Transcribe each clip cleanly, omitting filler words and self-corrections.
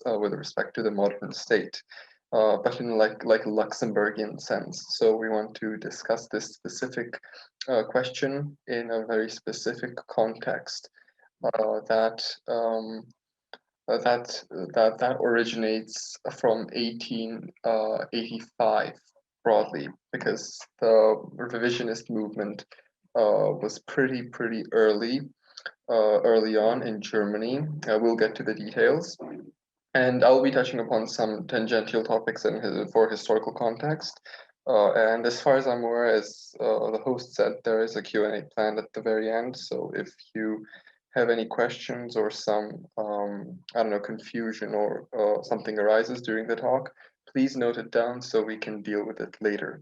with respect to the modern state, but in like a Luxembourgian sense. So we want to discuss this specific question in a very specific context that that originates from 1885 broadly, because the revisionist movement was pretty early on in Germany. We'll get to the details. And I'll be touching upon some tangential topics for historical context. And as far as I'm aware, as the host said, there is a Q&A planned at the very end. So if you have any questions or some, I don't know, confusion or something arises during the talk, please note it down so we can deal with it later.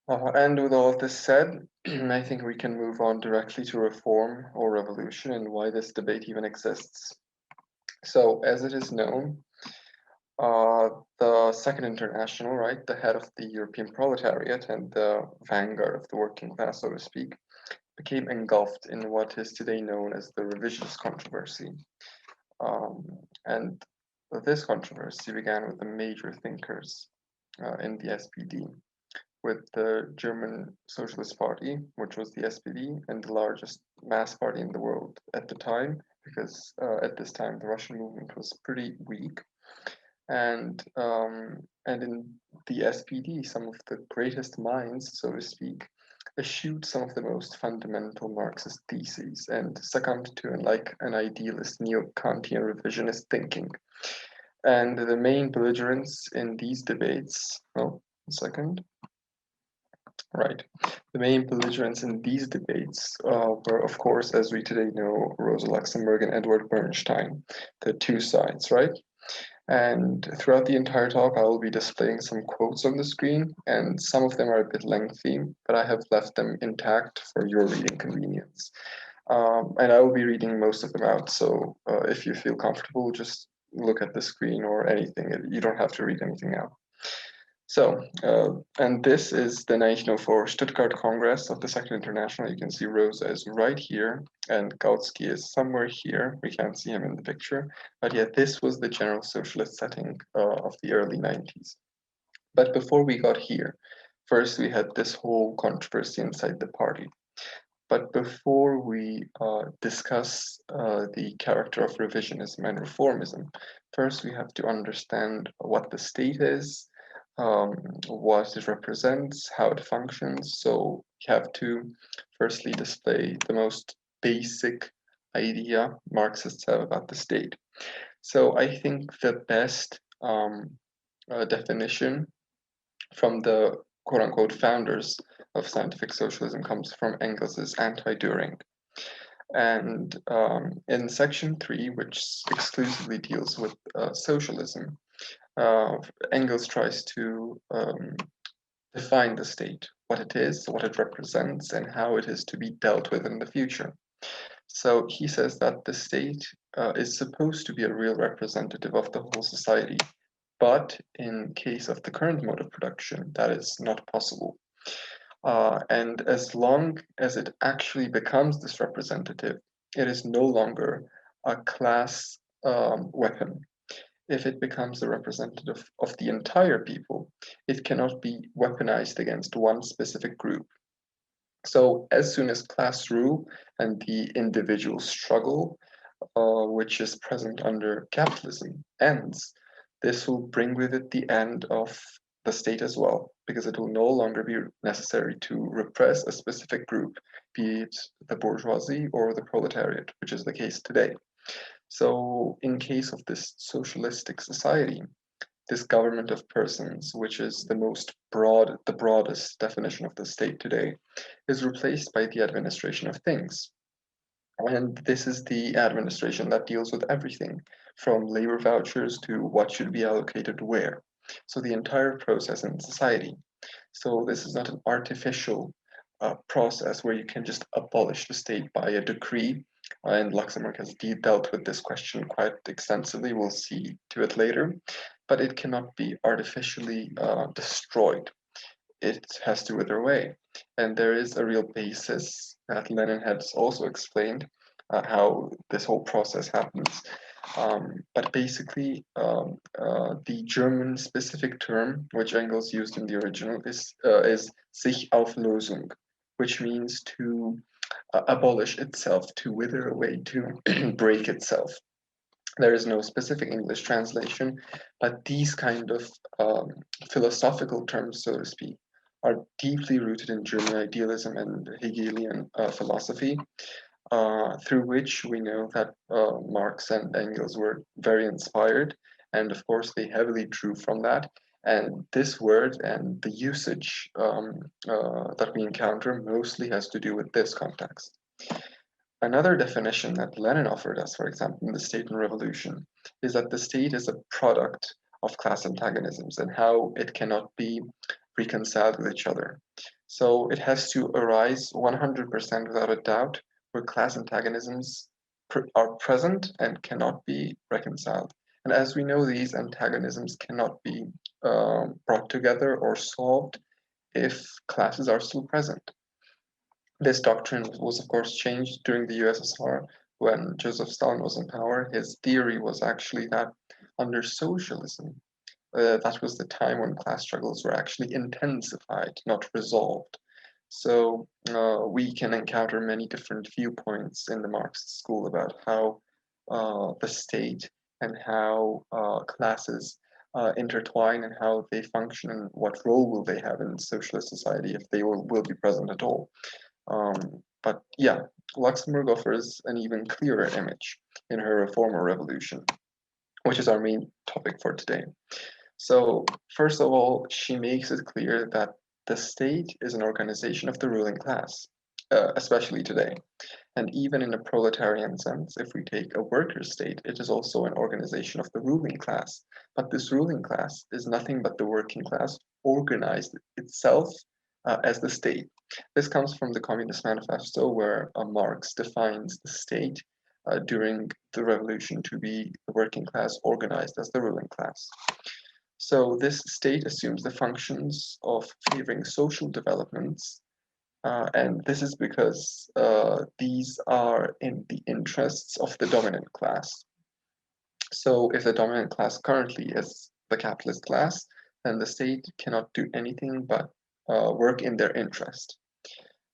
And with all of this said, I think we can move on directly to reform or revolution and why this debate even exists. So, as it is known, the Second International, right, the head of the European proletariat and the vanguard of the working class, so to speak, became engulfed in what is today known as the revisionist controversy. And this controversy began with the major thinkers in the SPD, with the German Socialist Party, which was the SPD, and the largest mass party in the world at the time, because at this time the Russian movement was pretty weak. And in the SPD, some of the greatest minds, so to speak, eschewed some of the most fundamental Marxist theses and succumbed to an idealist neo-Kantian revisionist thinking. And the main belligerents in these debates, oh, a second. Right. The main belligerents in these debates were, of course, as we today know, Rosa Luxemburg and Edward Bernstein, the two sides, right? And throughout the entire talk, I will be displaying some quotes on the screen, and some of them are a bit lengthy, but I have left them intact for your reading convenience. And I will be reading most of them out, so if you feel comfortable, just look at the screen or anything. You don't have to read anything out. So, and this is the 1904 Stuttgart Congress of the Second International. You can see Rosa is right here, and Kautsky is somewhere here. We can't see him in the picture, but yeah, this was the general socialist setting of the early 90s. But before we got here, first we had this whole controversy inside the party. But before we discuss the character of revisionism and reformism, first we have to understand what the state is, what it represents, how it functions. So you have to firstly display the most basic idea Marxists have about the state. So I think the best definition from the quote unquote founders of scientific socialism comes from Engels's Anti-Düring. And in section 3, which exclusively deals with socialism, Engels tries to define the state, what it is, what it represents, and how it is to be dealt with in the future. So he says that the state is supposed to be a real representative of the whole society, but in case of the current mode of production, that is not possible. And as long as it actually becomes this representative, it is no longer a class weapon. If it becomes a representative of the entire people, it cannot be weaponized against one specific group. So as soon as class rule and the individual struggle, which is present under capitalism, ends, this will bring with it the end of the state as well, because it will no longer be necessary to repress a specific group, be it the bourgeoisie or the proletariat, which is the case today. So in case of this socialistic society, this government of persons, which is the broadest definition of the state today, is replaced by the administration of things. And this is the administration that deals with everything, from labor vouchers to what should be allocated where. So the entire process in society. So this is not an artificial process where you can just abolish the state by a decree. And Luxembourg has dealt with this question quite extensively. We'll see to it later. But it cannot be artificially destroyed. It has to wither away. And there is a real basis that Lenin has also explained how this whole process happens. But basically, the German specific term, which Engels used in the original, is Sich-Auflösung, which means to abolish itself, to wither away, to break itself. There is no specific English translation, but these kind of philosophical terms, so to speak, are deeply rooted in German idealism and Hegelian philosophy, through which we know that Marx and Engels were very inspired. And of course, they heavily drew from that. And this word and the usage that we encounter mostly has to do with this context. Another definition that Lenin offered us, for example, in The State and Revolution, is that the state is a product of class antagonisms and how it cannot be reconciled with each other. So it has to arise 100% without a doubt where class antagonisms are present and cannot be reconciled. And as we know, these antagonisms cannot be brought together or solved if classes are still present. This doctrine was, of course, changed during the USSR when Joseph Stalin was in power. His theory was actually that under socialism, that was the time when class struggles were actually intensified, not resolved. So we can encounter many different viewpoints in the Marxist school about how the state and how classes intertwine and how they function and what role will they have in socialist society if they will be present at all. But yeah, Luxemburg offers an even clearer image in her Reformer Revolution, which is our main topic for today. So, first of all, she makes it clear that the state is an organization of the ruling class, especially today. And even in a proletarian sense, if we take a worker state, it is also an organization of the ruling class. But this ruling class is nothing but the working class organized itself as the state. This comes from the Communist Manifesto, where Marx defines the state during the revolution to be the working class organized as the ruling class. So this state assumes the functions of favoring social developments, and this is because these are in the interests of the dominant class. So if the dominant class currently is the capitalist class, then the state cannot do anything but work in their interest.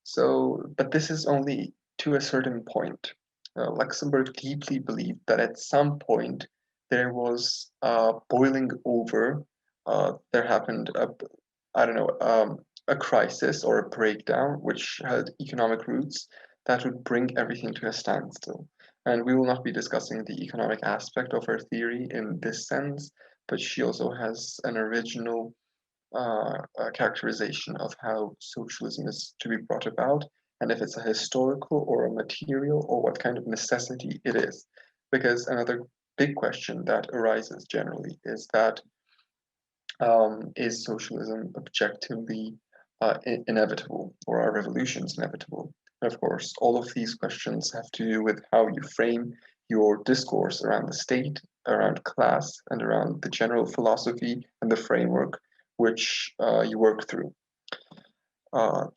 So, but this is only to a certain point. Luxemburg deeply believed that at some point there was boiling over. There happened I don't know, a crisis or a breakdown which had economic roots that would bring everything to a standstill. And we will not be discussing the economic aspect of her theory in this sense, but she also has an original characterization of how socialism is to be brought about, and if it's a historical or a material or what kind of necessity it is. Because another big question that arises generally is that is socialism objectively inevitable, or are revolutions inevitable? And of course, all of these questions have to do with how you frame your discourse around the state, around class, and around the general philosophy and the framework which you work through.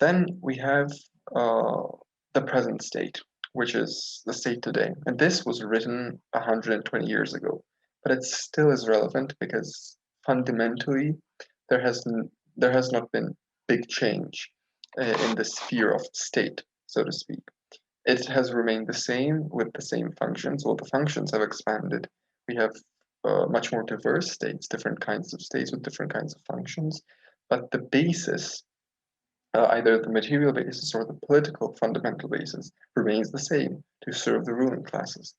Then we have the present state, which is the state today. And this was written 120 years ago, but it still is relevant because fundamentally there has there has not been big change in the sphere of state, so to speak. It has remained the same with the same functions. Well, the functions have expanded. We have much more diverse states, different kinds of states with different kinds of functions, but the basis, either the material basis or the political fundamental basis, remains the same to serve the ruling classes.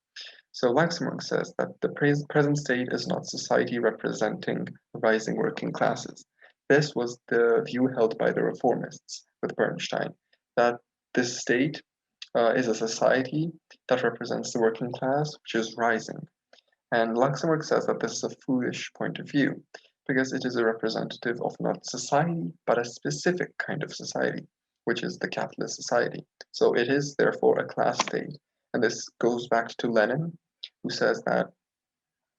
So Luxemburg says that the present state is not society representing rising working classes. This was the view held by the reformists with Bernstein, that this state is a society that represents the working class, which is rising. And Luxemburg says that this is a foolish point of view because it is a representative of not society, but a specific kind of society, which is the capitalist society. So it is therefore a class state. And this goes back to Lenin, who says that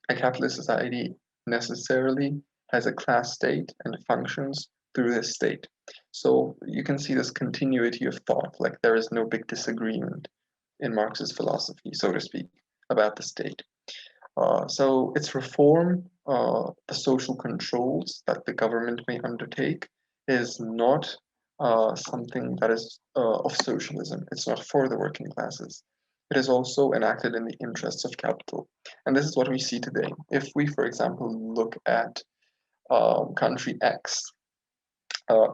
a capitalist society necessarily has a class state and functions through this state. So you can see this continuity of thought, like there is no big disagreement in Marx's philosophy, so to speak, about the state. So its reform, the social controls that the government may undertake, is not something that is of socialism. It's not for the working classes. It is also enacted in the interests of capital. And this is what we see today. If we, for example, look at country X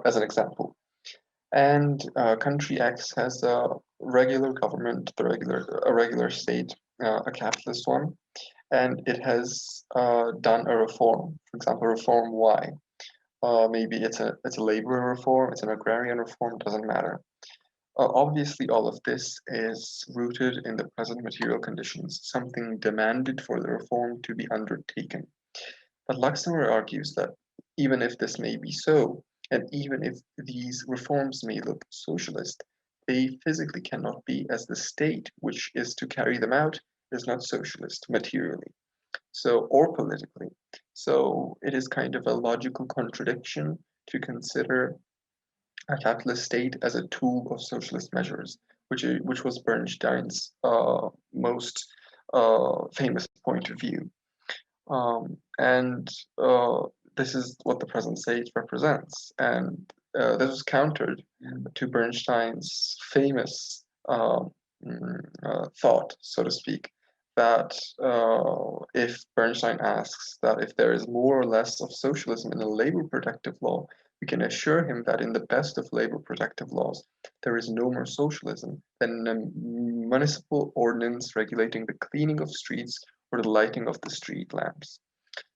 as an example, and country X has a regular government, a regular state, a capitalist one, and it has done a reform. For example, reform Y. Maybe it's a labor reform, it's an agrarian reform, doesn't matter. Obviously, all of this is rooted in the present material conditions, something demanded for the reform to be undertaken. But Luxemburg argues that even if this may be so, and even if these reforms may look socialist, they physically cannot be, as the state which is to carry them out is not socialist materially, so or politically. So it is kind of a logical contradiction to consider a capitalist state as a tool of socialist measures, which was Bernstein's most famous point of view. And this is what the present state represents. And this was countered to Bernstein's famous thought, so to speak, that if Bernstein asks that if there is more or less of socialism in a labor protective law, we can assure him that in the best of labor protective laws, there is no more socialism than a municipal ordinance regulating the cleaning of streets or the lighting of the street lamps.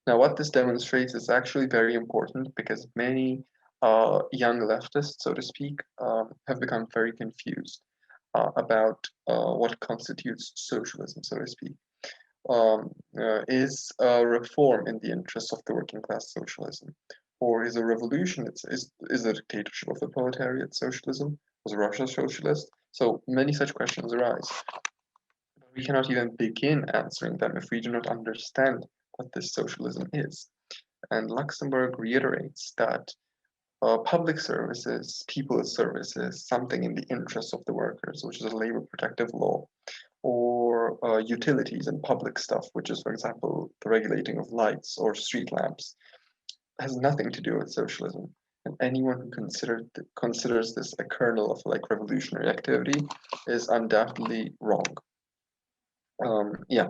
Now, what this demonstrates is actually very important because many young leftists, so to speak, have become very confused about what constitutes socialism, so to speak. Is a reform in the interests of the working class socialism? Or is a revolution, is a dictatorship of the proletariat socialism? Was Russia socialist? So many such questions arise. We cannot even begin answering them if we do not understand what this socialism is. And Luxemburg reiterates that public services, people's services, something in the interests of the workers, which is a labor protective law, or utilities and public stuff, which is, for example, the regulating of lights or street lamps, has nothing to do with socialism. And anyone who considers this a kernel of like revolutionary activity is undoubtedly wrong. Yeah.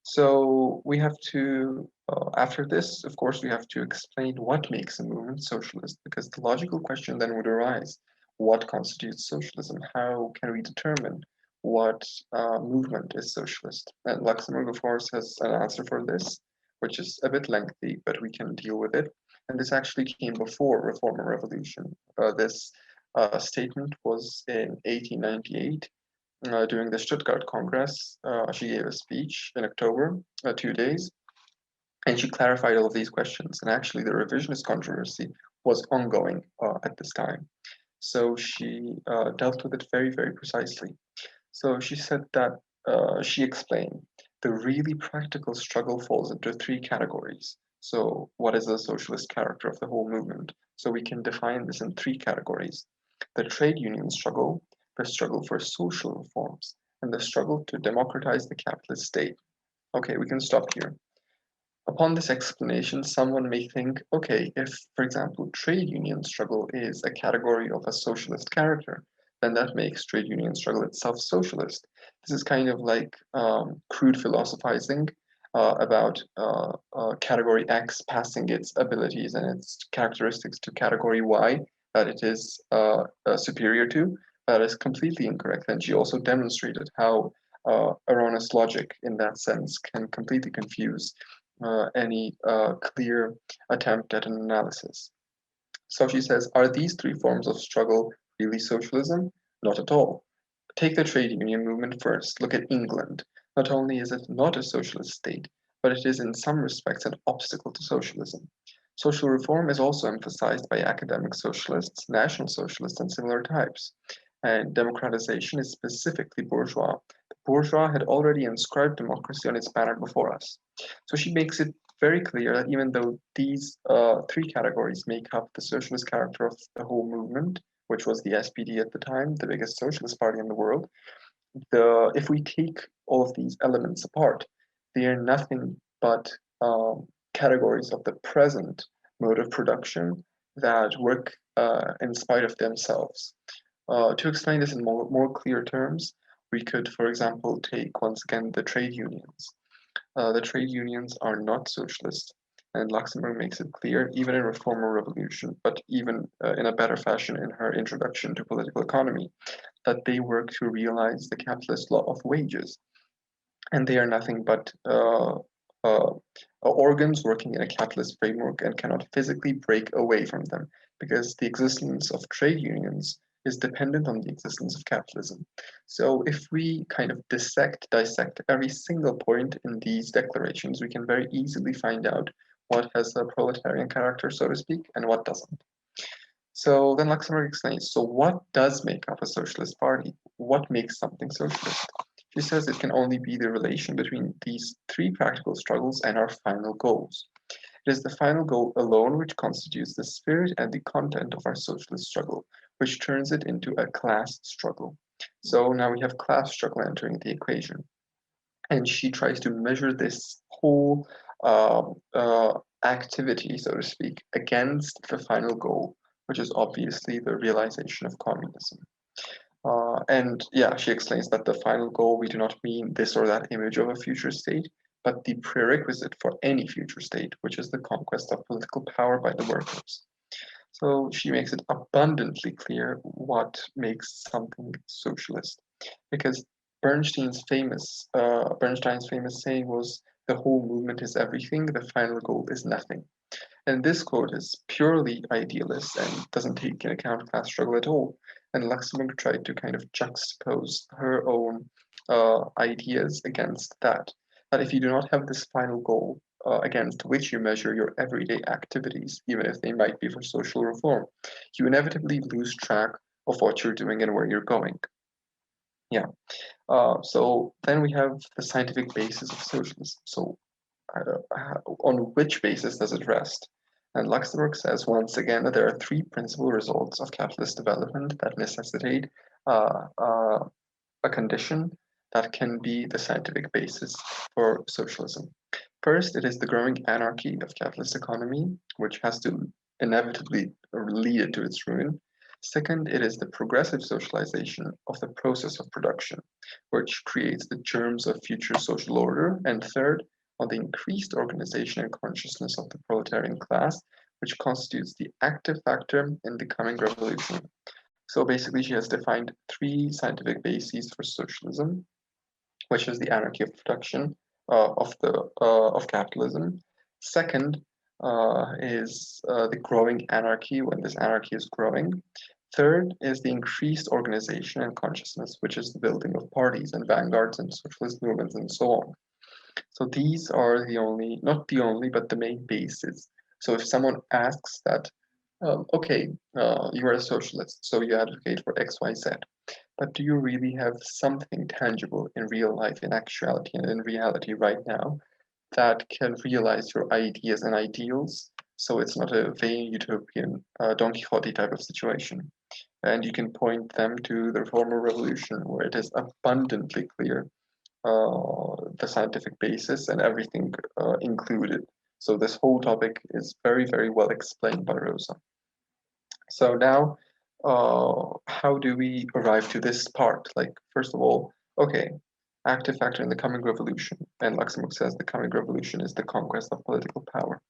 So we have to, after this, of course, we have to explain what makes a movement socialist, because the logical question then would arise, what constitutes socialism? How can we determine what movement is socialist? And Luxemburg, of course, has an answer for this, which is a bit lengthy, but we can deal with it. And this actually came before Reform and Revolution. This statement was in 1898 during the Stuttgart Congress. She gave a speech in October, 2 days, and she clarified all of these questions. And actually, the revisionist controversy was ongoing at this time. So she dealt with it very, very precisely. So she said that she explained the really practical struggle falls into three categories. So, what is the socialist character of the whole movement? So, we can define this in three categories: the trade union struggle, the struggle for social reforms, and the struggle to democratize the capitalist state. Okay, we can stop here. Upon this explanation, someone may think, okay, if, for example, trade union struggle is a category of a socialist character, then that makes trade union struggle itself socialist. This is kind of like crude philosophizing about category X passing its abilities and its characteristics to category Y that it is superior to. That is completely incorrect. And she also demonstrated how erroneous logic in that sense can completely confuse any clear attempt at an analysis. So she says, are these three forms of struggle really socialism? Not at all. Take the trade union movement first. Look at England. Not only is it not a socialist state, but it is in some respects an obstacle to socialism. Social reform is also emphasized by academic socialists, national socialists, and similar types. And democratization is specifically bourgeois. The bourgeois had already inscribed democracy on its banner before us. So she makes it very clear that even though these three categories make up the socialist character of the whole movement, which was the SPD at the time, the biggest socialist party in the world, if we take all of these elements apart, they are nothing but categories of the present mode of production that work in spite of themselves. To explain this in more clear terms, we could, for example, take once again the trade unions. The trade unions are not socialist, and Luxemburg makes it clear, even in Reform or Revolution, but even in a better fashion in her introduction to political economy, that they work to realize the capitalist law of wages, and they are nothing but uh, organs working in a capitalist framework and cannot physically break away from them because the existence of trade unions is dependent on the existence of capitalism. So if we kind of dissect every single point in these declarations, we can very easily find out what has a proletarian character, so to speak, and what doesn't. So then Luxemburg explains, so what does make up a socialist party? What makes something socialist? She says it can only be the relation between these three practical struggles and our final goals. It is the final goal alone which constitutes the spirit and the content of our socialist struggle, which turns it into a class struggle. So now we have class struggle entering the equation. And she tries to measure this whole uh, uh, activity, so to speak, against the final goal, which is obviously the realization of communism. And yeah, she explains that the final goal, we do not mean this or that image of a future state, but the prerequisite for any future state, which is the conquest of political power by the workers. So she makes it abundantly clear what makes something socialist, because Bernstein's famous saying was, "The whole movement is everything. The final goal is nothing." And this quote is purely idealist and doesn't take into account class struggle at all. And Luxemburg tried to kind of juxtapose her own ideas against that. That if you do not have this final goal against which you measure your everyday activities, even if they might be for social reform, you inevitably lose track of what you're doing and where you're going. Yeah. So then we have the scientific basis of socialism. So on which basis does it rest? And Luxemburg says once again that there are three principal results of capitalist development that necessitate uh, uh, a condition that can be the scientific basis for socialism. First, it is the growing anarchy of capitalist economy, which has to inevitably lead it to its ruin. Second, it is the progressive socialization of the process of production, which creates the germs of future social order. And third, on the increased organization and consciousness of the proletarian class, which constitutes the active factor in the coming revolution. So basically, she has defined three scientific bases for socialism, which is the anarchy of production of capitalism. Second is the growing anarchy when this anarchy is growing. Third is the increased organization and consciousness, which is the building of parties and vanguards and socialist movements and so on. So these are the only, not the only, but the main bases. So if someone asks that, okay, you are a socialist, so you advocate for X, Y, Z, but do you really have something tangible in real life, in actuality, and in reality right now that can realize your ideas and ideals? So it's not a vain utopian Don Quixote type of situation. And you can point them to the Reform or Revolution, where it is abundantly clear the scientific basis and everything included. So this whole topic is very, very well explained by Rosa. So now, how do we arrive to this part? Like, first of all, okay, active factor in the coming revolution. And Luxemburg says the coming revolution is the conquest of political power.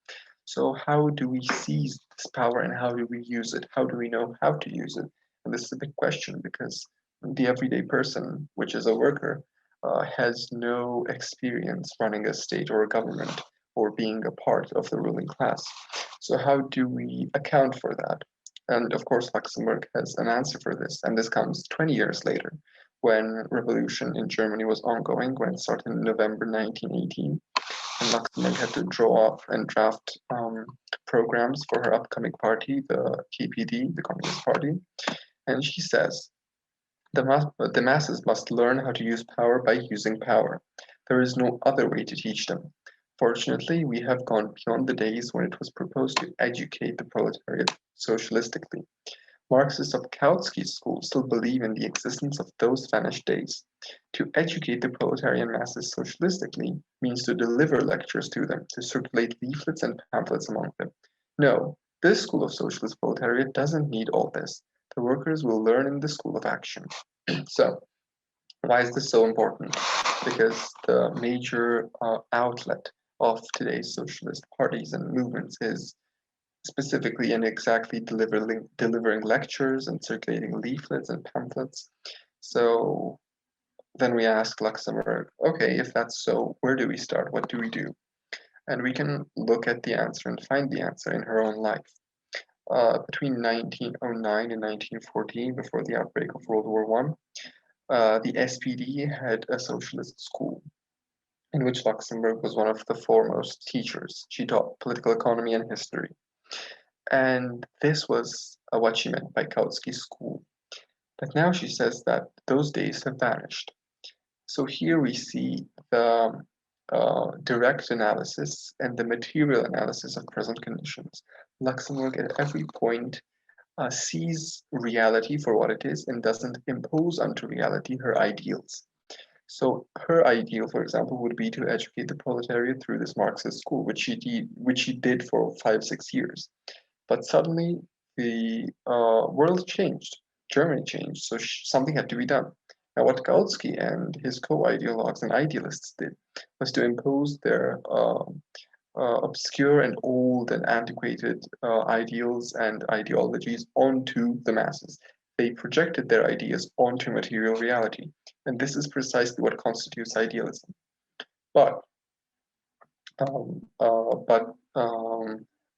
So how do we seize this power and how do we use it? How do we know how to use it? And this is a big question because the everyday person, which is a worker, has no experience running a state or a government or being a part of the ruling class. So how do we account for that? And of course, Luxemburg has an answer for this, and this comes 20 years later, when revolution in Germany was ongoing, when it started in November 1918, and Luxemburg had to draw up and draft programs for her upcoming party, the KPD, the Communist Party. And she says, the masses must learn how to use power by using power. There is no other way to teach them. Fortunately, we have gone beyond the days when it was proposed to educate the proletariat socialistically. Marxists of Kautsky's school still believe in the existence of those vanished days. To educate the proletarian masses socialistically means to deliver lectures to them, to circulate leaflets and pamphlets among them. No, this school of socialist proletariat doesn't need all this. The workers will learn in the school of action. So, why is this so important? Because the major outlet of today's socialist parties and movements is specifically and exactly delivering lectures and circulating leaflets and pamphlets. So then we ask Luxemburg, okay, if that's so, where do we start? What do we do? And we can look at the answer and find the answer in her own life. Between 1909 and 1914, before the outbreak of World War I, the SPD had a socialist school in which Luxemburg was one of the foremost teachers. She taught political economy and history. And this was what she meant by Kautsky school. But now she says that those days have vanished. So here we see the direct analysis and the material analysis of present conditions. Luxemburg at every point sees reality for what it is and doesn't impose onto reality her ideals. So her ideal, for example, would be to educate the proletariat through this Marxist school, which she did for 5-6 years. But suddenly the world changed, Germany changed, so something had to be done. Now, what Kautsky and his co-ideologues and idealists did was to impose their obscure and old and antiquated ideals and ideologies onto the masses. They projected their ideas onto material reality, and this is precisely what constitutes idealism. But um, uh, but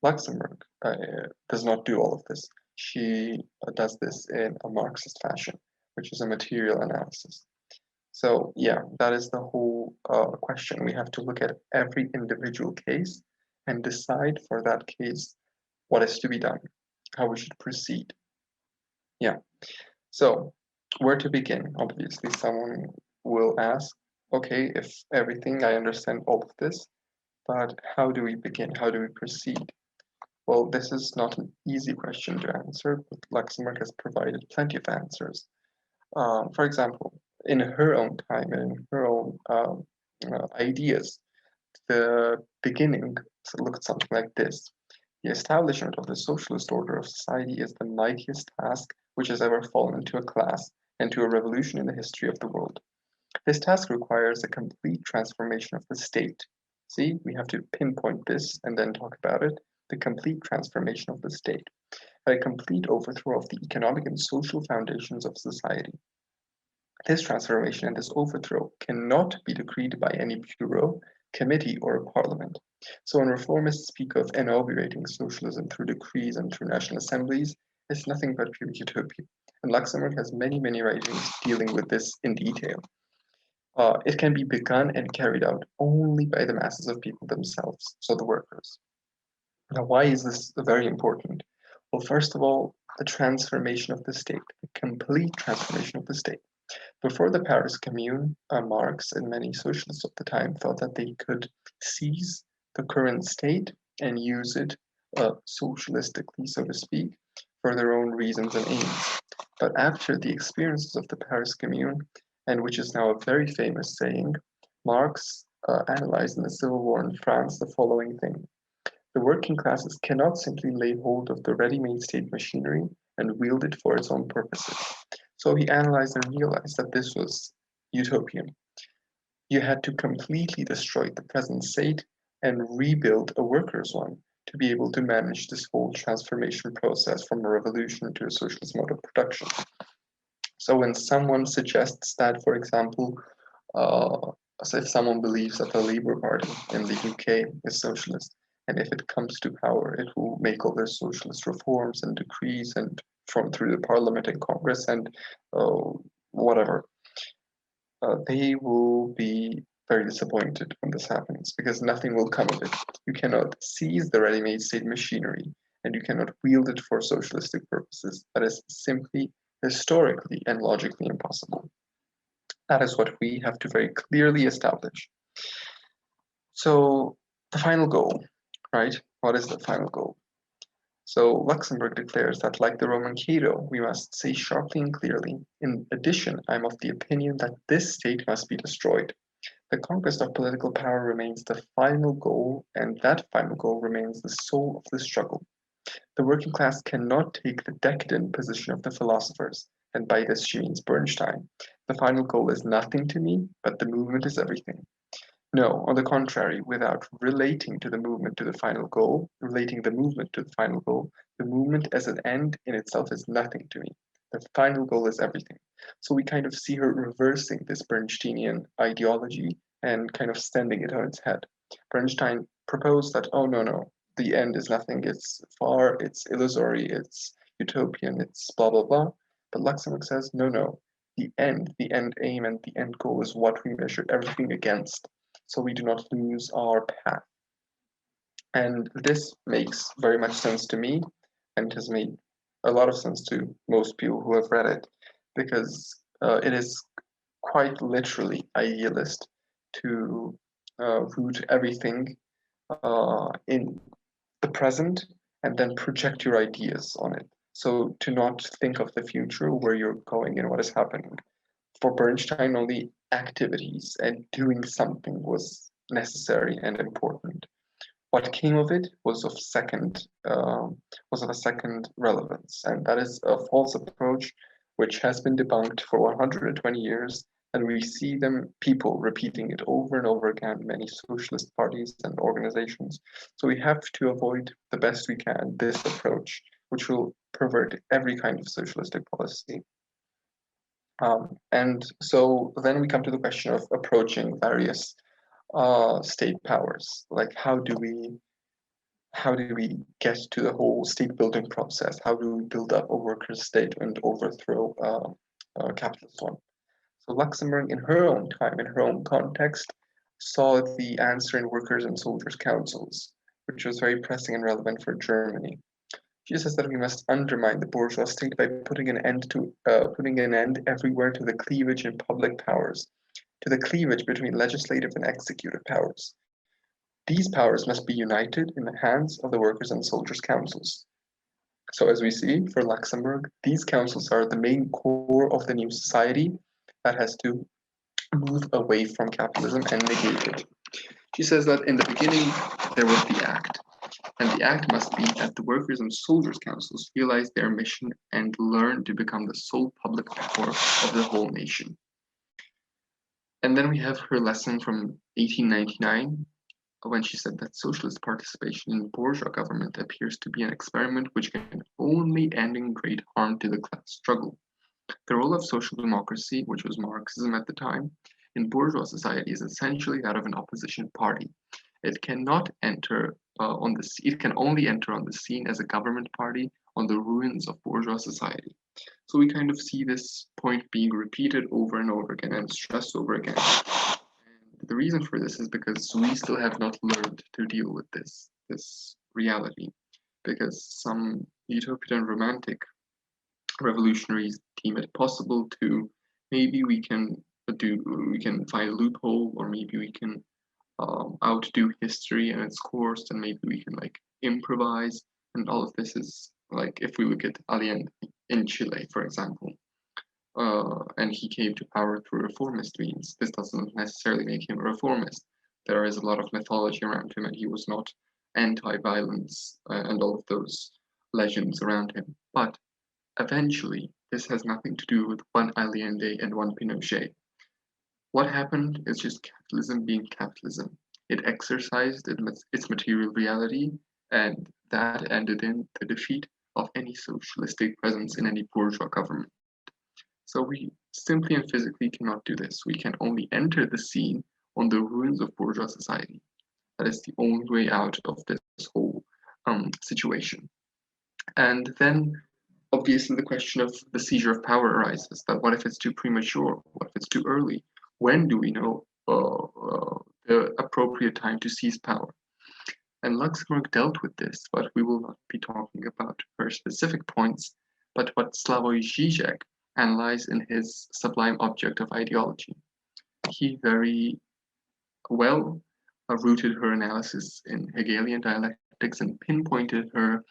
Luxemburg does not do all of this. She does this in a Marxist fashion, which is a material analysis. So yeah, that is the whole question. We have to look at every individual case and decide for that case what is to be done, how we should proceed. Yeah. So where to begin? Obviously, someone will ask, okay, if everything, I understand all of this, but how do we begin? How do we proceed? Well, this is not an easy question to answer, but Luxemburg has provided plenty of answers. For example, in her own time and in her own ideas, the beginning looked something like this. The establishment of the socialist order of society is the mightiest task which has ever fallen to a class and to a revolution in the history of the world. This task requires a complete transformation of the state. See, we have to pinpoint this and then talk about it. The complete transformation of the state, a complete overthrow of the economic and social foundations of society. This transformation and this overthrow cannot be decreed by any bureau, committee, or parliament. So when reformists speak of inaugurating socialism through decrees and through national assemblies, it's nothing but pure utopia. And Luxemburg has many, many writings dealing with this in detail. It can be begun and carried out only by the masses of people themselves, so the workers. Now, why is this very important? Well, first of all, the transformation of the state, the complete transformation of the state. Before the Paris Commune, Marx and many socialists of the time thought that they could seize the current state and use it socialistically, so to speak, for their own reasons and aims. But after the experiences of the Paris Commune, and which is now a very famous saying, Marx analyzed in the Civil War in France the following thing. The working classes cannot simply lay hold of the ready-made state machinery and wield it for its own purposes. So he analyzed and realized that this was utopian. You had to completely destroy the present state and rebuild a workers' one to be able to manage this whole transformation process from a revolution to a socialist mode of production. So when someone suggests that, for example, so if someone believes that the Labour Party in the UK is socialist, and if it comes to power, it will make all their socialist reforms and decrees and from through the Parliament and Congress and whatever, they will be very disappointed when this happens because nothing will come of it. You cannot seize the ready-made state machinery and you cannot wield it for socialistic purposes. That is simply historically and logically impossible. That is what we have to very clearly establish. So the final goal, right? What is the final goal? So Luxemburg declares that, like the Roman Cato, we must say sharply and clearly, in addition, I am of the opinion that this state must be destroyed. The conquest of political power remains the final goal, and that final goal remains the soul of the struggle. The working class cannot take the decadent position of the philosophers, and by this she means Bernstein. The final goal is nothing to me, but the movement is everything. No, on the contrary, without relating to the movement to the final goal, relating the movement to the final goal, the movement as an end in itself is nothing to me. The final goal is everything. So we kind of see her reversing this Bernsteinian ideology and kind of standing it on its head. Bernstein proposed that, oh, no, the end is nothing, it's far, it's illusory, it's utopian, it's blah, blah, blah. But Luxemburg says, no, the end aim, and the end goal is what we measure everything against, so we do not lose our path. And this makes very much sense to me and has made a lot of sense to most people who have read it, because it is quite literally idealist to root everything in the present and then project your ideas on it. So to not think of the future, where you're going and what is happening. For Bernstein, only activities and doing something was necessary and important. What came of it was of a second relevance, and that is a false approach which has been debunked for 120 years, and we see people repeating it over and over again, many socialist parties and organizations. So we have to avoid the best we can this approach, which will pervert every kind of socialistic policy. And so then we come to the question of approaching various state powers. Like how do we get to the whole state building process? How do we build up a workers' state and overthrow a capitalist one? So Luxemburg, in her own time, in her own context, saw the answer in workers' and soldiers' councils, which was very pressing and relevant for Germany. She says that we must undermine the bourgeois state by putting an end everywhere to the cleavage in public powers, to the cleavage between legislative and executive powers. These powers must be united in the hands of the workers' and soldiers' councils. So as we see for Luxemburg, these councils are the main core of the new society that has to move away from capitalism and negate it. She says that in the beginning there was the act, and the act must be that the workers and soldiers' councils realize their mission and learn to become the sole public power of the whole nation. And then we have her lesson from 1899, when she said that socialist participation in bourgeois government appears to be an experiment which can only end in great harm to the class struggle. The role of social democracy, which was Marxism at the time, in bourgeois society is essentially that of an opposition party. It cannot enter it can only enter on the scene as a government party on the ruins of bourgeois society. So we kind of see this point being repeated over and over again and stressed over again. And the reason for this is because we still have not learned to deal with this reality, because some utopian and romantic revolutionaries deem it possible to maybe we can find a loophole, or maybe we can outdo history and its course, and maybe we can like improvise. And all of this is like, if we look at Allende in Chile, for example, and he came to power through reformist means. This doesn't necessarily make him a reformist. There is a lot of mythology around him, and he was not anti-violence and all of those legends around him. But eventually, this has nothing to do with one Allende and one Pinochet. What happened is just capitalism being capitalism. It exercised its material reality, and that ended in the defeat of any socialistic presence in any bourgeois government. So we simply and physically cannot do this. We can only enter the scene on the ruins of bourgeois society. That is the only way out of this whole situation. And then obviously the question of the seizure of power arises, that what if it's too premature? What if it's too early? When do we know the appropriate time to seize power? And Luxemburg dealt with this, but we will not be talking about her specific points, but what Slavoj Žižek analyzed in his Sublime Object of Ideology. He very well rooted her analysis in Hegelian dialectics and pinpointed her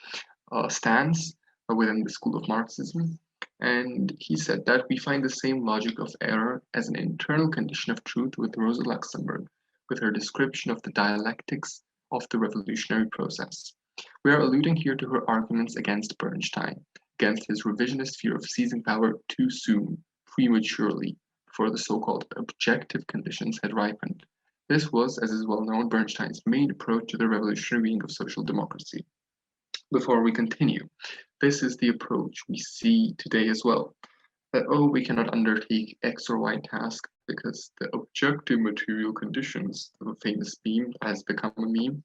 stance within the school of Marxism. And he said that we find the same logic of error as an internal condition of truth with Rosa Luxemburg, with her description of the dialectics of the revolutionary process. We are alluding here to her arguments against Bernstein, against his revisionist fear of seizing power too soon, prematurely, before the so-called objective conditions had ripened. This was, as is well known, Bernstein's main approach to the revolutionary wing of social democracy. Before we continue, this is the approach we see today as well. That, oh, we cannot undertake X or Y task because the objective material conditions, the famous meme has become a meme,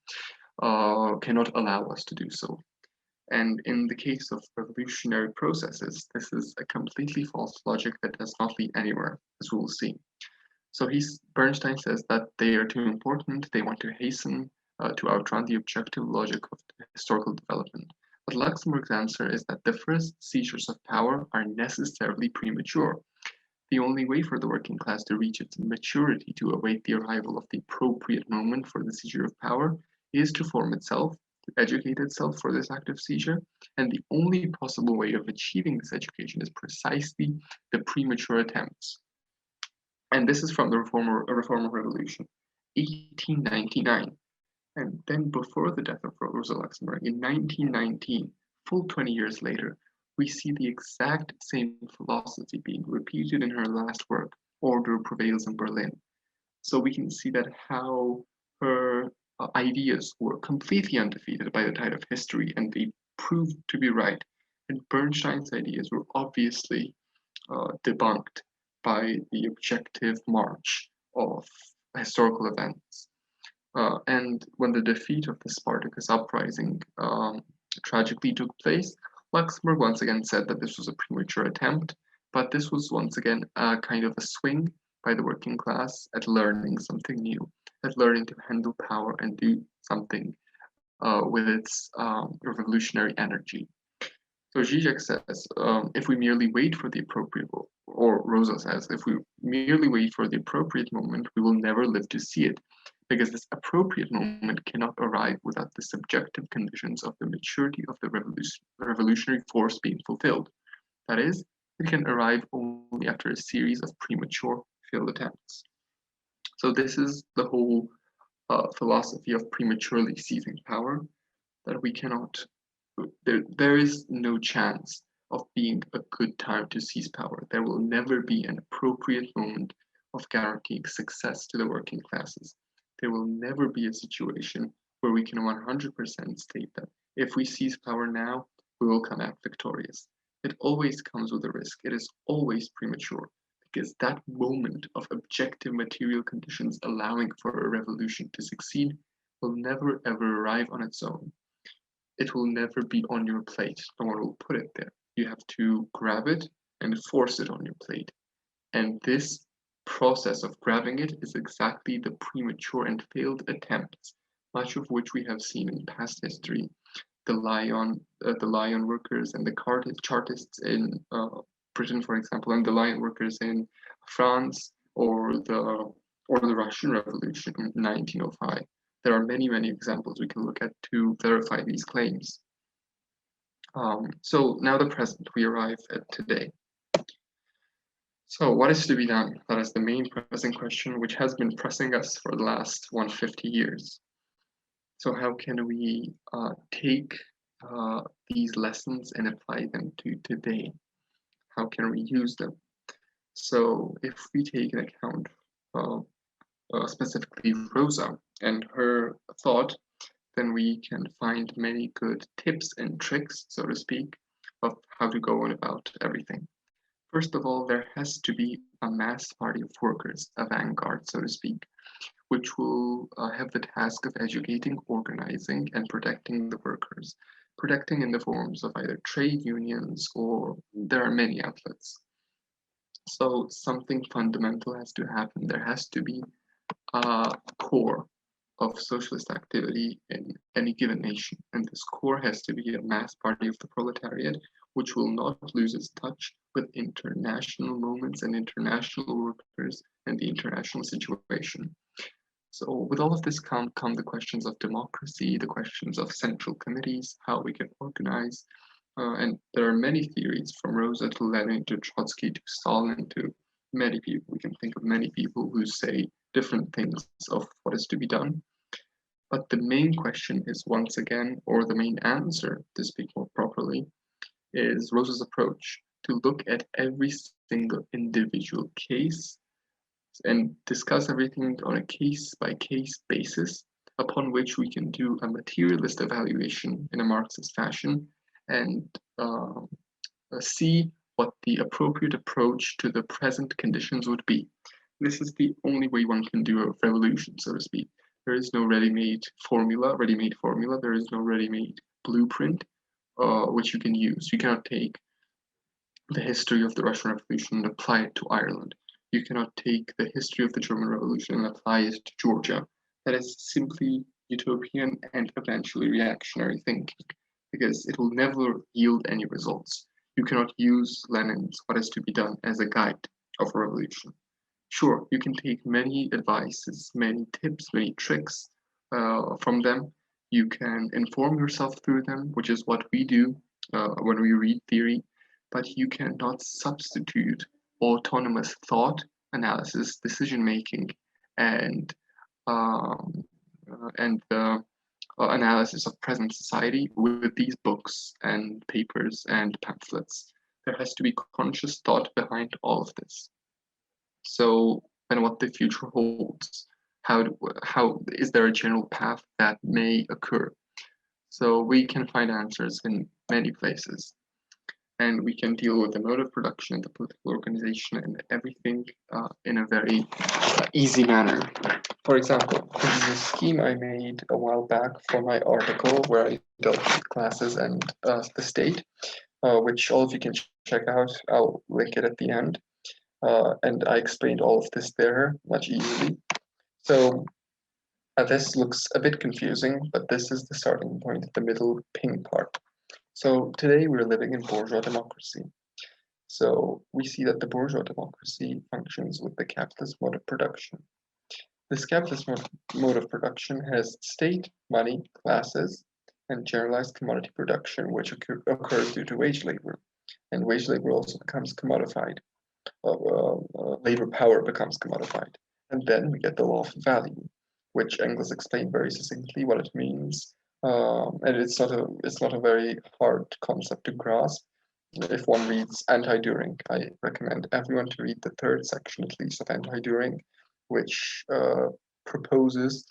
cannot allow us to do so. And in the case of revolutionary processes, this is a completely false logic that does not lead anywhere, as we will see. So Bernstein says that they are too important, they want to hasten to outrun the objective logic of historical development. But Luxemburg's answer is that the first seizures of power are necessarily premature. The only way for the working class to reach its maturity to await the arrival of the appropriate moment for the seizure of power is to form itself, to educate itself for this active seizure, and the only possible way of achieving this education is precisely the premature attempts. And this is from the Reformer Revolution, 1899. And then before the death of Rosa Luxemburg, in 1919, full 20 years later, we see the exact same philosophy being repeated in her last work, Order Prevails in Berlin. So we can see that how her ideas were completely undefeated by the tide of history, and they proved to be right. And Bernstein's ideas were obviously debunked by the objective march of historical events. And when the defeat of the Spartacus uprising tragically took place, Luxemburg once again said that this was a premature attempt, but this was once again a kind of a swing by the working class at learning something new, at learning to handle power and do something with its revolutionary energy. So Zizek says, if we merely wait for the appropriate, or Rosa says, if we merely wait for the appropriate moment, we will never live to see it, because this appropriate moment cannot arrive without the subjective conditions of the maturity of the revolutionary force being fulfilled. That is, it can arrive only after a series of premature failed attempts. So this is the whole philosophy of prematurely seizing power, that we cannot, there is no chance of being a good time to seize power. There will never be an appropriate moment of guaranteeing success to the working classes. There will never be a situation where we can 100% state that if we seize power now, we will come out victorious. It always comes with a risk. It is always premature, because that moment of objective material conditions allowing for a revolution to succeed will never ever arrive on its own. It will never be on your plate. No one will put it there. You have to grab it and force it on your plate. And this process of grabbing it is exactly the premature and failed attempts, much of which we have seen in past history. The lion workers and the Chartists in Britain, for example, and the lion workers in France, or the Russian Revolution in 1905. There are many, many examples we can look at to verify these claims. So now the present, we arrive at today. So what is to be done? That is the main pressing question, which has been pressing us for the last 150 years. So how can we take these lessons and apply them to today? How can we use them? So if we take an account specifically Rosa and her thought, then we can find many good tips and tricks, so to speak, of how to go on about everything. First of all, there has to be a mass party of workers, a vanguard, so to speak, which will have the task of educating, organizing, and protecting the workers, protecting in the forms of either trade unions, or there are many outlets. So something fundamental has to happen. There has to be a core of socialist activity in any given nation, and this core has to be a mass party of the proletariat, which will not lose its touch with international moments and international workers and the international situation. So with all of this come the questions of democracy, the questions of central committees, how we can organize, and there are many theories from Rosa to Lenin to Trotsky to Stalin to many people. We can think of many people who say different things of what is to be done. But the main question is once again, or the main answer, to speak more properly, is Rosa's approach to look at every single individual case and discuss everything on a case by case basis, upon which we can do a materialist evaluation in a Marxist fashion and see what the appropriate approach to the present conditions would be. This is the only way one can do a revolution, so to speak. There is no ready-made formula, there is no ready-made blueprint which you can use. You cannot take the history of the Russian Revolution and apply it to Ireland. You cannot take the history of the German Revolution and apply it to Georgia. That is simply utopian and eventually reactionary thinking, because it will never yield any results. You cannot use Lenin's What is to be done as a guide of a revolution. Sure, you can take many advices, many tips, many tricks from them. You can inform yourself through them, which is what we do when we read theory, but you cannot substitute autonomous thought, analysis, decision making, and the analysis of present society with these books and papers and pamphlets. There has to be conscious thought behind all of this. So, and what the future holds. How is there a general path that may occur? So we can find answers in many places, and we can deal with the mode of production and the political organization and everything in a very easy manner. For example, this is a scheme I made a while back for my article where I dealt with classes and the state, which all of you can check out. I'll link it at the end. And I explained all of this there much easily. So this looks a bit confusing, but this is the starting point, the middle pink part. So today we're living in bourgeois democracy. So we see that the bourgeois democracy functions with the capitalist mode of production. This capitalist mode of production has state, money, classes, and generalized commodity production, which occurs due to wage labor. And wage labor also becomes commodified. Labor power becomes commodified. And then we get the law of value, which Engels explained very succinctly what it means. And it's not a very hard concept to grasp. If one reads Anti-Düring, I recommend everyone to read the third section at least of Anti-Düring, which proposes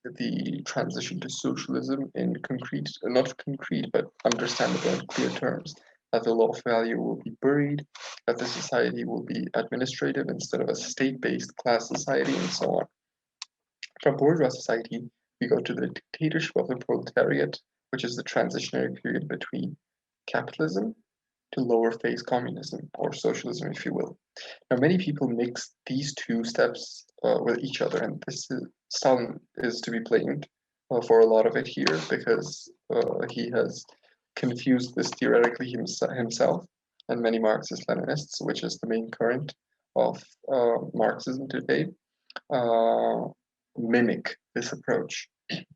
the transition to socialism in concrete, not concrete, but understandable and clear terms, that the law of value will be buried, that the society will be administrative instead of a state-based class society, and so on. From bourgeois society, we go to the dictatorship of the proletariat, which is the transitionary period between capitalism to lower phase communism, or socialism, if you will. Now, many people mix these two steps with each other, and Stalin is to be blamed for a lot of it here, because he has confused this theoretically himself, and many Marxist-Leninists, which is the main current of Marxism today, mimic this approach.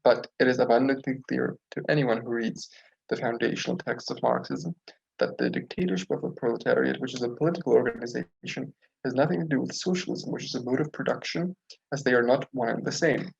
But it is abundantly clear to anyone who reads the foundational texts of Marxism that the dictatorship of the proletariat, which is a political organization, has nothing to do with socialism, which is a mode of production, as they are not one and the same.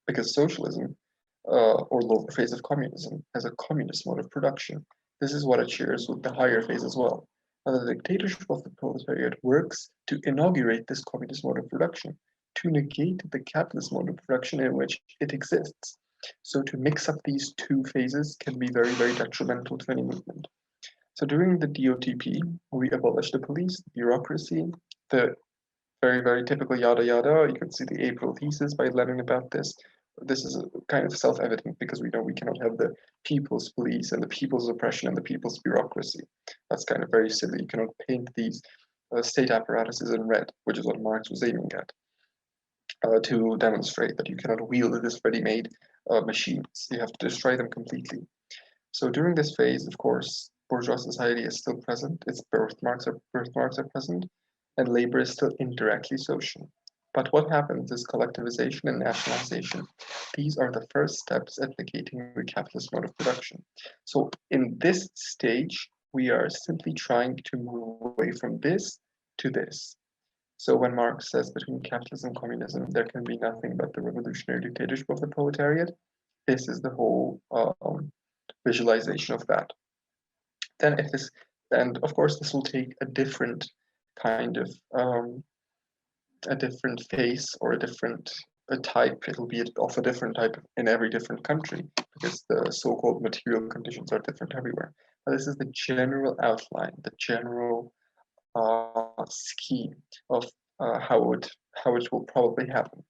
Because socialism, or lower phase of communism, has a communist mode of production. This is what it shares with the higher phase as well. Now, the dictatorship of the proletariat works to inaugurate this communist mode of production, to negate the capitalist mode of production in which it exists. So to mix up these two phases can be very, very detrimental to any movement. So during the DOTP, we abolished the police, the bureaucracy, the very, very typical yada yada. You can see the April thesis by Lenin about this. This is kind of self-evident because we know we cannot have the people's police and the people's oppression and the people's bureaucracy. That's kind of very silly. You cannot paint these state apparatuses in red, which is what Marx was aiming at. To demonstrate that you cannot wield this ready-made machines. You have to destroy them completely. So during this phase, of course, bourgeois society is still present. Its birthmarks are present, and labor is still indirectly social. But what happens is collectivization and nationalization. These are the first steps advocating the capitalist mode of production. So in this stage, we are simply trying to move away from this to this. So when Marx says between capitalism and communism, there can be nothing but the revolutionary dictatorship of the proletariat, this is the whole visualization of that. Then if this, and of course this will take a different kind of a different face or a different type. It'll be of a different type in every different country because the so-called material conditions are different everywhere. But this is the general outline, the general scheme of how it will probably happen.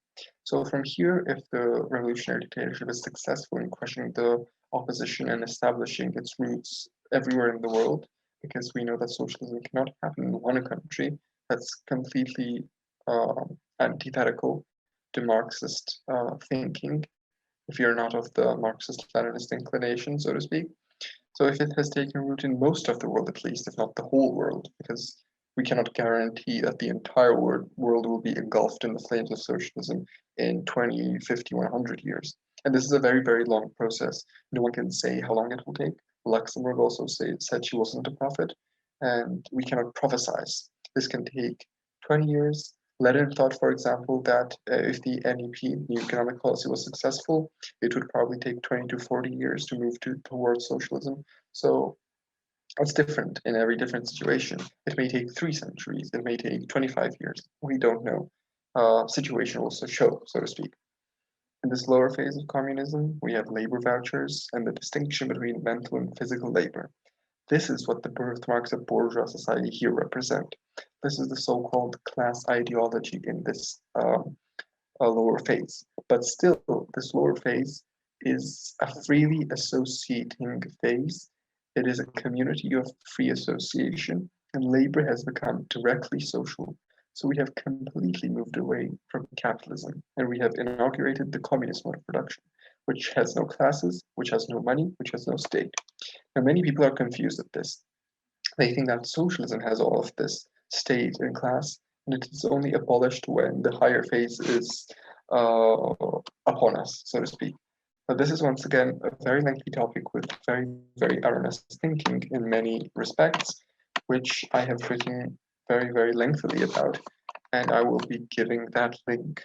So from here, if the revolutionary dictatorship is successful in crushing the opposition and establishing its roots everywhere in the world, because we know that socialism cannot happen in one country, that's completely antithetical to Marxist thinking, if you're not of the Marxist-Leninist inclination, so to speak. So if it has taken root in most of the world, at least, if not the whole world, because we cannot guarantee that the entire world will be engulfed in the flames of socialism in 20, 50, 100 years. And this is a very, very long process. No one can say how long it will take. Luxembourg also said she wasn't a prophet, and we cannot prophesize. This can take 20 years. Lenin thought, for example, that if the NEP, New Economic Policy, was successful, it would probably take 20 to 40 years to move towards socialism. So it's different in every different situation. It may take 3 centuries, it may take 25 years. We don't know. Situation will show, so to speak. In this lower phase of communism, we have labor vouchers and the distinction between mental and physical labor. This is what the birthmarks of bourgeois society here represent. This is the so-called class ideology in this lower phase. But still, this lower phase is a freely associating phase. It is a community of free association, and labor has become directly social. So we have completely moved away from capitalism, and we have inaugurated the communist mode of production, which has no classes, which has no money, which has no state. Now, many people are confused at this. They think that socialism has all of this state and class, and it is only abolished when the higher phase is upon us, so to speak. But this is once again a very lengthy topic with very, very erroneous thinking in many respects, which I have written very, very lengthily about, and I will be giving that link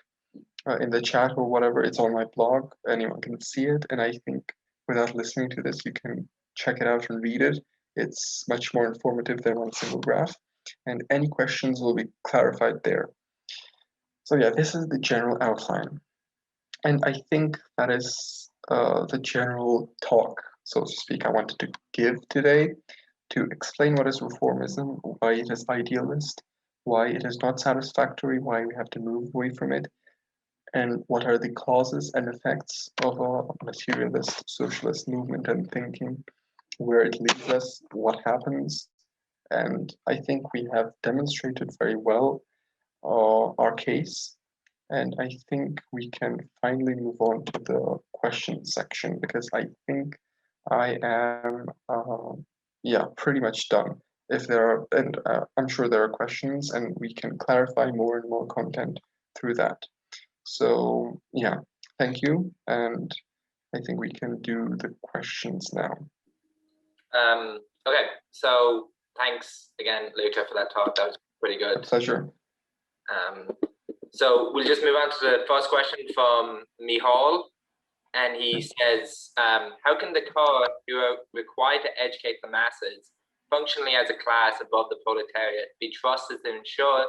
in the chat or whatever. It's on my blog. Anyone can see it, and I think without listening to this, you can check it out and read it. It's much more informative than one single graph, and any questions will be clarified there. So yeah, this is the general outline. And I think that is the general talk, so to speak, I wanted to give today to explain what is reformism, why it is idealist, why it is not satisfactory, why we have to move away from it, and what are the causes and effects of a materialist socialist movement and thinking, where it leads us, what happens. And I think we have demonstrated very well our case. And I think we can finally move on to the question section because I think I am, yeah, pretty much done. If there are, and I'm sure there are questions and we can clarify more and more content through that. So yeah, thank you. And I think we can do the questions now. Okay, so thanks again, Luka, for that talk. That was pretty good. A pleasure. So we'll just move on to the first question from Mihal. And he says, how can the core, who are required to educate the masses, functionally as a class above the proletariat, be trusted to ensure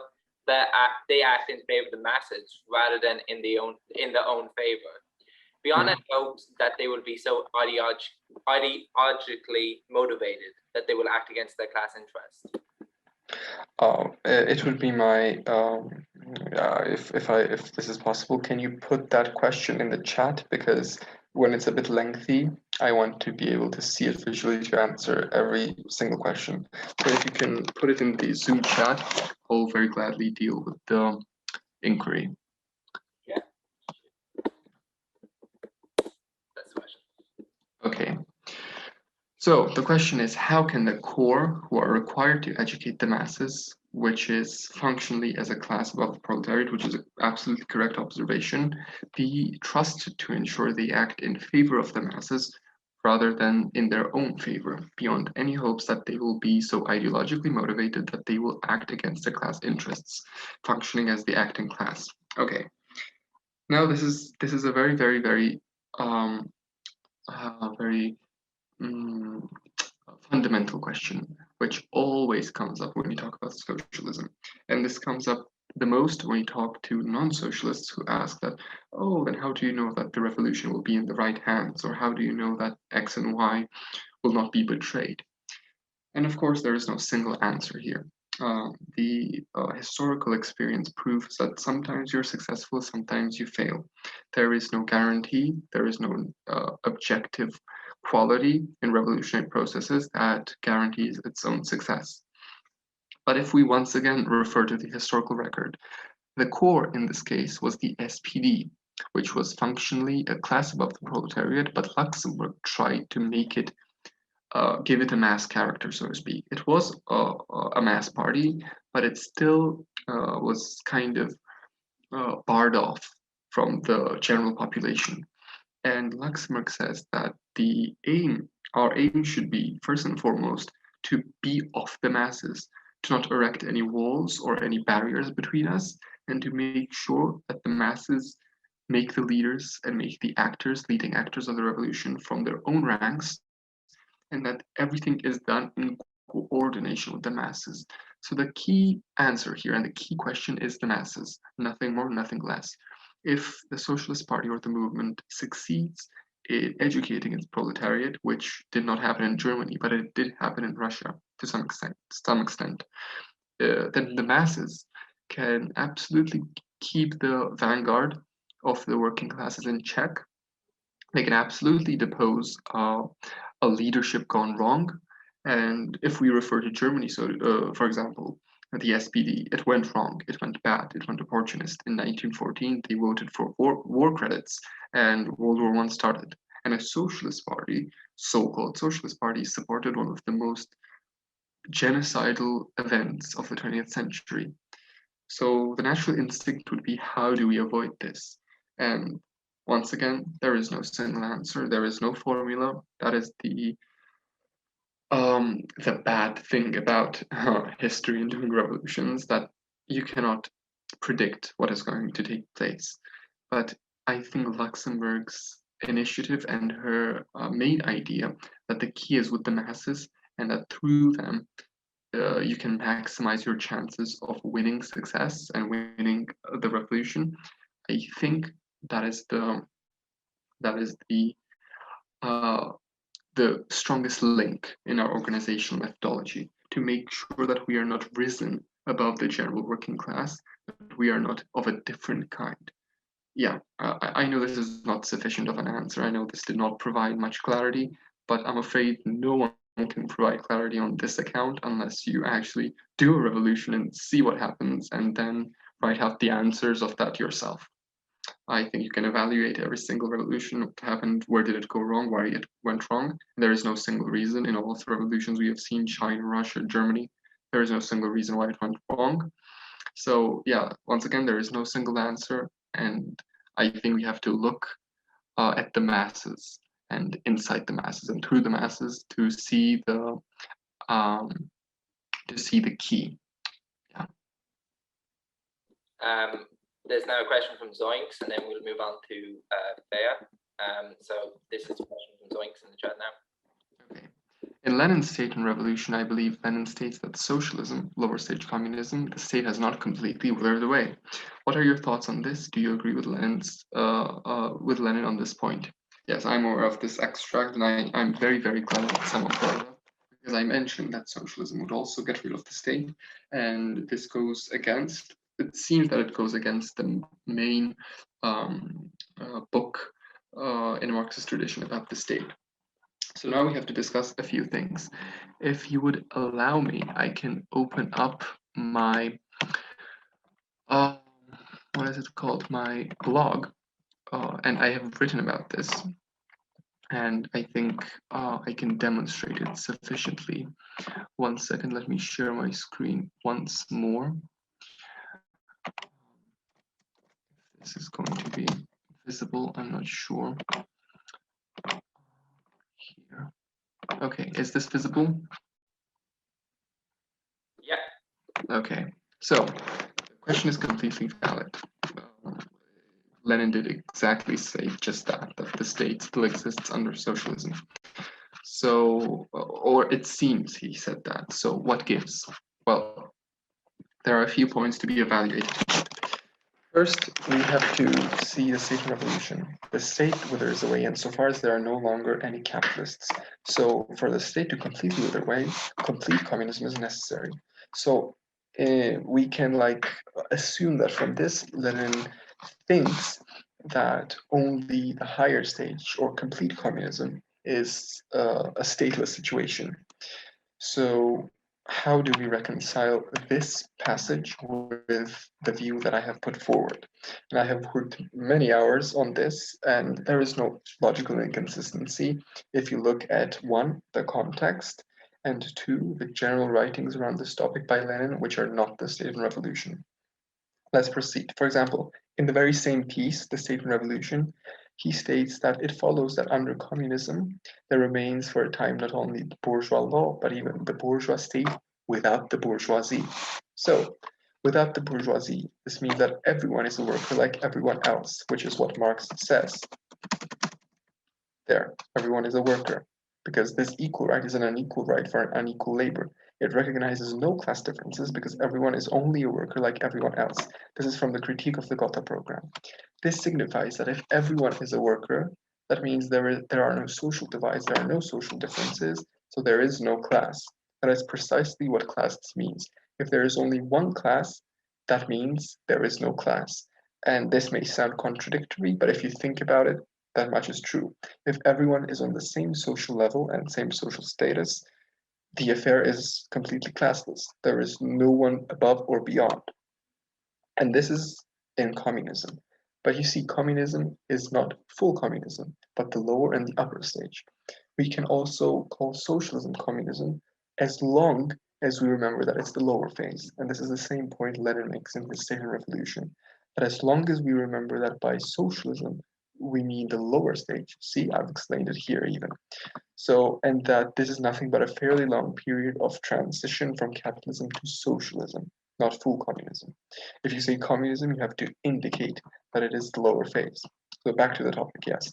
that they act in favor of the masses rather than in their own favor? Beyond it hopes that they will be so ideologically motivated that they will act against their class interests. It would be my if this is possible, can you put that question in the chat, because when it's a bit lengthy, I want to be able to see it visually to answer every single question. So if you can put it in the Zoom chat, I'll very gladly deal with the inquiry. Yeah. That's the question. Okay. So the question is, how can the core, who are required to educate the masses, which is functionally as a class above the proletariat, which is an absolutely correct observation, be trusted to ensure they act in favor of the masses rather than in their own favor, beyond any hopes that they will be so ideologically motivated that they will act against the class interests, functioning as the acting class. Okay. Now this is a very um, very mm, fundamental question, which always comes up when you talk about socialism. And this comes up the most when you talk to non-socialists who ask that, oh, then how do you know that the revolution will be in the right hands? Or how do you know that X and Y will not be betrayed? And of course, there is no single answer here. The historical experience proves that sometimes you're successful, sometimes you fail. There is no guarantee, there is no objective quality in revolutionary processes that guarantees its own success. But if we once again refer to the historical record, the core in this case was the SPD, which was functionally a class above the proletariat, but Luxembourg tried to make it give it a mass character, so to speak. It was a mass party, but it still was kind of barred off from the general population. And Luxembourg says that our aim should be, first and foremost, to be of the masses, to not erect any walls or any barriers between us, and to make sure that the masses make the leaders and make the actors, leading actors of the revolution from their own ranks, and that everything is done in coordination with the masses. So the key answer here and the key question is the masses, nothing more, nothing less. If the Socialist Party or the movement succeeds in educating its proletariat, which did not happen in Germany, but it did happen in Russia to some extent, then the masses can absolutely keep the vanguard of the working classes in check. They can absolutely depose a leadership gone wrong. And if we refer to Germany, so for example, the SPD, it went wrong, it went bad, it went opportunist. In 1914, they voted for war credits, and World War I started. And a socialist party, so-called socialist party, supported one of the most genocidal events of the 20th century. So the natural instinct would be, how do we avoid this? And once again, there is no single answer. There is no formula. That is the bad thing about history and doing revolutions, that you cannot predict what is going to take place. But I think Luxembourg's initiative and her main idea that the key is with the masses, and that through them you can maximize your chances of winning success and winning the revolution. I think that is uh, the strongest link in our organizational methodology, to make sure that we are not risen above the general working class, that we are not of a different kind. Yeah, I know this is not sufficient of an answer. I know this did not provide much clarity, but I'm afraid no one can provide clarity on this account unless you actually do a revolution and see what happens and then write out the answers of that yourself. I think you can evaluate every single revolution, what happened, where did it go wrong, why it went wrong. There is no single reason. In all the revolutions we have seen, China, Russia, Germany, there is no single reason why it went wrong. So yeah, once again, there is no single answer, and I think we have to look at the masses and inside the masses and through the masses um, to see the key. Yeah. There's now a question from Zoinks, and then we'll move on to Thea. So this is a question from Zoinks in the chat now. Okay. In Lenin's State and Revolution, I believe Lenin states that socialism, lower stage communism, the state has not completely withered away. What are your thoughts on this? Do you agree with Lenin on this point? Yes, I'm aware of this extract, and I'm very glad that someone brought it up, because I mentioned that socialism would also get rid of the state, and this goes against. It seems that it goes against the main book in Marxist tradition about the state. So now we have to discuss a few things. If you would allow me, I can open up my, what is it called? My blog, and I have written about this. And I think I can demonstrate it sufficiently. 1 second, let me share my screen once more. This is going to be visible, I'm not sure. Here. Okay, is this visible? Yeah. Okay, so the question is completely valid. Lenin did exactly say just that the state still exists under socialism. So, or it seems he said that. So what gives? Well, there are a few points to be evaluated. First, we have to see the state revolution. The state withers away insofar as there are no longer any capitalists. So for the state to completely wither away, complete communism is necessary. So we can assume that from this, Lenin thinks that only the higher stage or complete communism is a stateless situation. So how do we reconcile this passage with the view that I have put forward? And I have worked many hours on this, and there is no logical inconsistency if you look at 1, the context, and 2, the general writings around this topic by Lenin, which are not the State and Revolution. Let's proceed. For example, in the very same piece, The State and Revolution, he states that it follows that under communism, there remains for a time not only the bourgeois law, but even the bourgeois state without the bourgeoisie. So, without the bourgeoisie, this means that everyone is a worker like everyone else, which is what Marx says. There, everyone is a worker, because this equal right is an unequal right for an unequal labor. It recognizes no class differences because everyone is only a worker like everyone else. This is from the critique of the Gotha program. This signifies that if everyone is a worker, that means there are no social divides, there are no social differences, so there is no class. That is precisely what class means. If there is only one class, that means there is no class. And this may sound contradictory, but if you think about it, that much is true. If everyone is on the same social level and same social status, the affair is completely classless. There is no one above or beyond. And this is in communism. But you see, communism is not full communism, but the lower and the upper stage. We can also call socialism communism as long as we remember that it's the lower phase. And this is the same point Lenin makes in his State and Revolution, that as long as we remember that by socialism, we mean the lower stage. See, I've explained it here even. So, and that this is nothing but a fairly long period of transition from capitalism to socialism, not full communism. If you say communism, you have to indicate that it is the lower phase. So back to the topic, yes.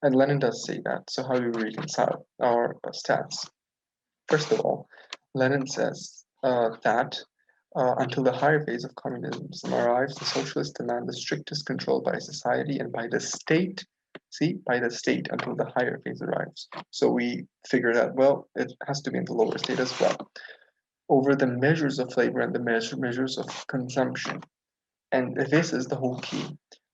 And Lenin does say that. So how do we reconcile our stats? First of all, Lenin says that until the higher phase of communism arrives, the socialists demand the strictest control by society and by the state. See, by the state until the higher phase arrives. So we figured out, well, it has to be in the lower state as well. Over the measures of labor and the measures of consumption. And this is the whole key,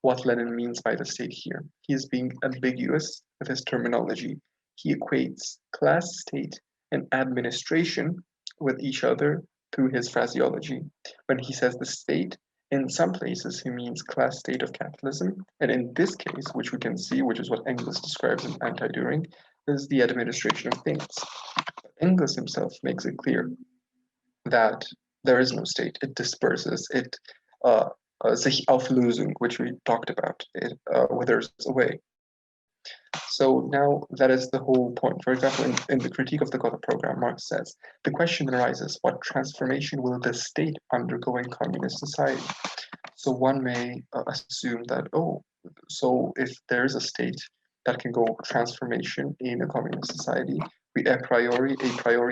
what Lenin means by the state here. He is being ambiguous with his terminology. He equates class, state, and administration with each other through his phraseology. When he says the state, in some places he means class state of capitalism, and in this case, which we can see, which is what Engels describes in Anti-Düring, is the administration of things. Engels himself makes it clear that there is no state. It disperses. It sich Auflösung, which we talked about. It withers away. So now that is the whole point. For example, in the critique of the Gotha program, Marx says, the question arises, what transformation will the state undergo in communist society? So one may assume that, oh, so if there is a state that can go transformation in a communist society, we a priori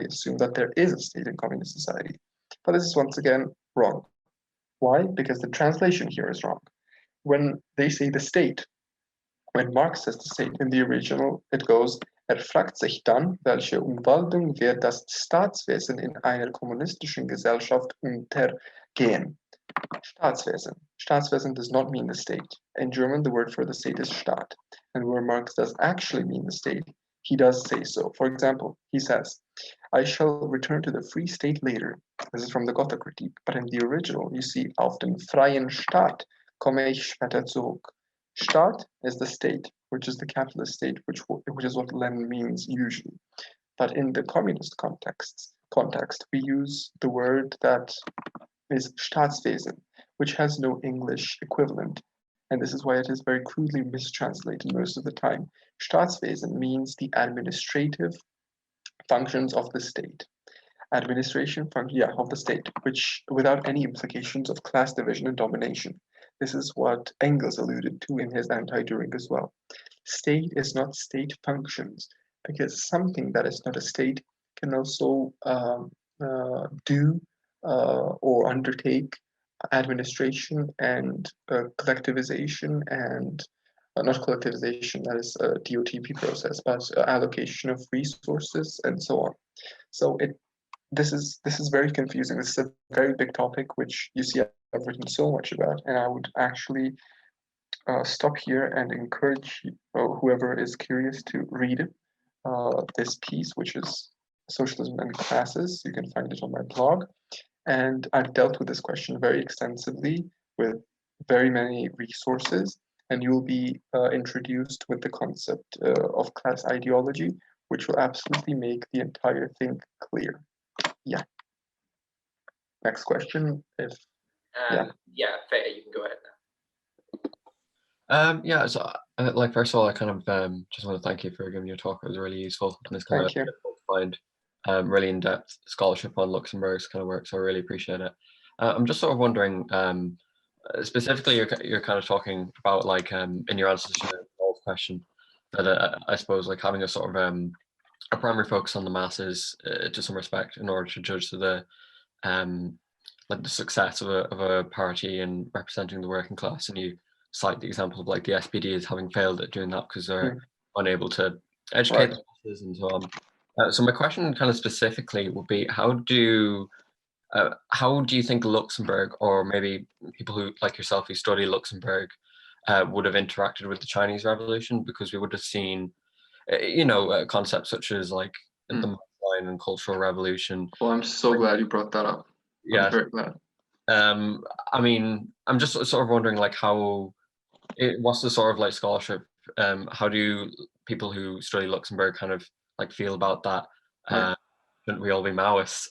assume that there is a state in communist society. But this is once again wrong. Why? Because the translation here is wrong. When they say the state, when Marx says the state in the original, it goes, fragt sich dann, welche Umwandlung wird das Staatswesen in einer kommunistischen Gesellschaft untergehen. Staatswesen. Staatswesen does not mean the state. In German, the word for the state is Staat. And where Marx does actually mean the state, he does say so. For example, he says, I shall return to the free state later. This is from the Gotha critique. But in the original, you see, auf den freien Staat komme ich später zurück. Staat is the state, which is the capitalist state, which is what Lenin means usually. But in the communist context, we use the word that is Staatswesen, which has no English equivalent. And this is why it is very crudely mistranslated most of the time. Staatswesen means the administrative functions of the state. Administration function, of the state, which without any implications of class division and domination. This is what Engels alluded to in his anti-Düring as well. State is not state functions, because something that is not a state can also do or undertake administration and collectivization and not collectivization, that is a DOTP process, but allocation of resources and so on. So this is very confusing. This is a very big topic, which you see I've written so much about, and I would actually stop here and encourage whoever is curious to read it. This piece, which is Socialism and Classes. You can find it on my blog. And I've dealt with this question very extensively with very many resources, and you'll be introduced with the concept of class ideology, which will absolutely make the entire thing clear. Yeah. Next question. If yeah, fair. You can go ahead now. Yeah, so like first of all, I kind of just want to thank you for giving your talk. It was really useful, and it's kind of Thank you. difficult to find really in-depth scholarship on Luxembourg's kind of work, so I really appreciate it. I'm just sort of wondering, specifically, you're kind of talking about like in your answer to Paul's question that I suppose like having a sort of a primary focus on the masses to some respect in order to judge the like the success of a party and representing the working class, and you cite the example of like the SPD as having failed at doing that because they're unable to educate the masses and so on. So my question kind of specifically would be, how do you think Luxembourg, or maybe people who like yourself who study Luxembourg, would have interacted with the Chinese Revolution? Because we would have seen, concepts such as like the line and Cultural Revolution. Well, I'm so glad you brought that up. Yeah, I'm very glad. I mean, I'm just sort of wondering, like, what's the sort of like scholarship? How do people who study Luxembourg kind of like feel about that? Shouldn't we all be Maoists?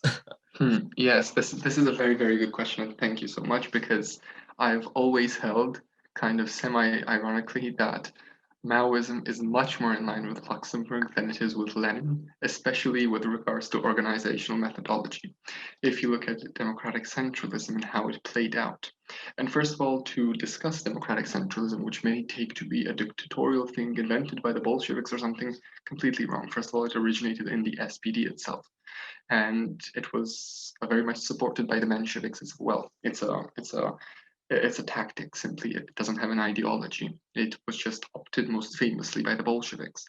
Yes, this is a very, very good question, and thank you so much, because I've always held, kind of semi-ironically, that Maoism is much more in line with Luxembourg than it is with Lenin, especially with regards to organizational methodology. If you look at democratic centralism and how it played out. And first of all, to discuss democratic centralism, which many take to be a dictatorial thing invented by the Bolsheviks or something, completely wrong. First of all, it originated in the SPD itself, and it was very much supported by the Mensheviks as well. It's a tactic, simply. It doesn't have an ideology. It was just opted most famously by the Bolsheviks.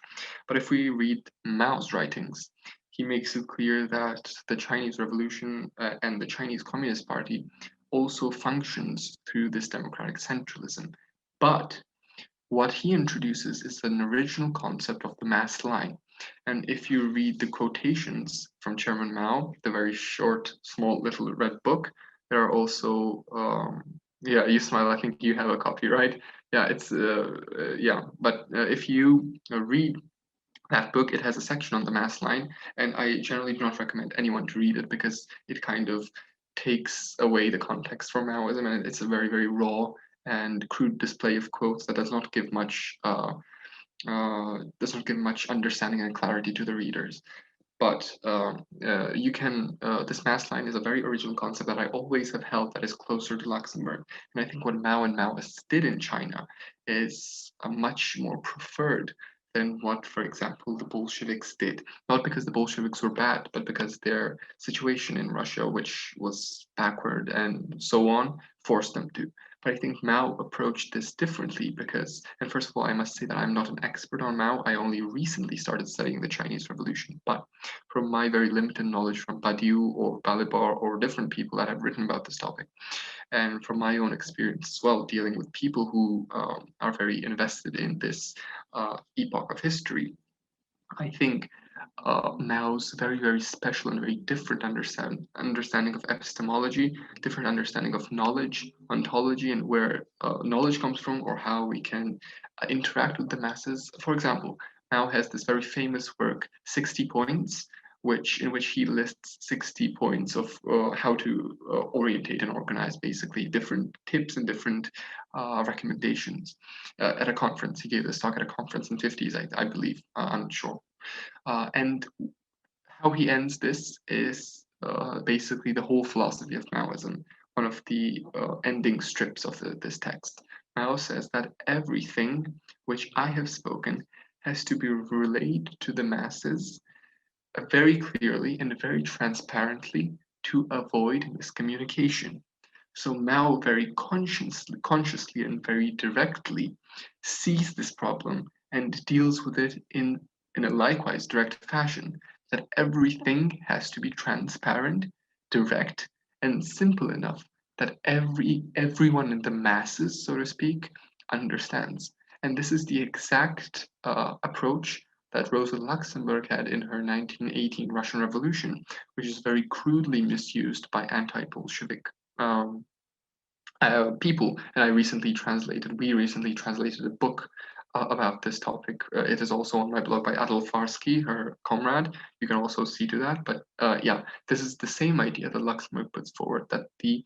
But if we read Mao's writings, he makes it clear that the Chinese Revolution and the Chinese Communist Party also functions through this democratic centralism. But what he introduces is an original concept of the mass line. And if you read the quotations from Chairman Mao, the very short, small, little red book, there are also yeah, you smile. I think you have a copy, right? Yeah, it's yeah. But if you read that book, it has a section on the mass line, and I generally do not recommend anyone to read it because it kind of takes away the context from Maoism, and it's a very, very raw and crude display of quotes that does not give much understanding and clarity to the readers. But this mass line is a very original concept that I always have held that is closer to Luxembourg. And I think what Mao and Maoists did in China is a much more preferred than what, for example, the Bolsheviks did. Not because the Bolsheviks were bad, but because their situation in Russia, which was backward and so on, forced them to. But I think Mao approached this differently because, and first of all, I must say that I'm not an expert on Mao. I only recently started studying the Chinese Revolution. But from my very limited knowledge from Badiou or Balibar or different people that have written about this topic, and from my own experience as well, dealing with people who are very invested in this epoch of history, I think Mao's very, very special and very different understanding of epistemology, different understanding of knowledge, ontology, and where knowledge comes from, or how we can interact with the masses. For example, Mao has this very famous work, 60 Points, in which he lists 60 points of how to orientate and organize, basically different tips and different recommendations. At a conference, he gave this talk at a conference in 50s, I believe. I'm not sure. And how he ends this is basically the whole philosophy of Maoism, one of the ending strips of this text. Mao says that everything which I have spoken has to be relayed to the masses very clearly and very transparently to avoid miscommunication. So Mao very consciously and very directly sees this problem and deals with it in a likewise direct fashion, that everything has to be transparent, direct, and simple enough that everyone in the masses, so to speak, understands. And this is the exact approach that Rosa Luxemburg had in her 1918 Russian Revolution, which is very crudely misused by anti-Bolshevik people. And we recently translated a book about this topic. It is also on my blog by Adolf Farsky, her comrade. You can also see to that. But yeah, this is the same idea that Luxemburg puts forward, that the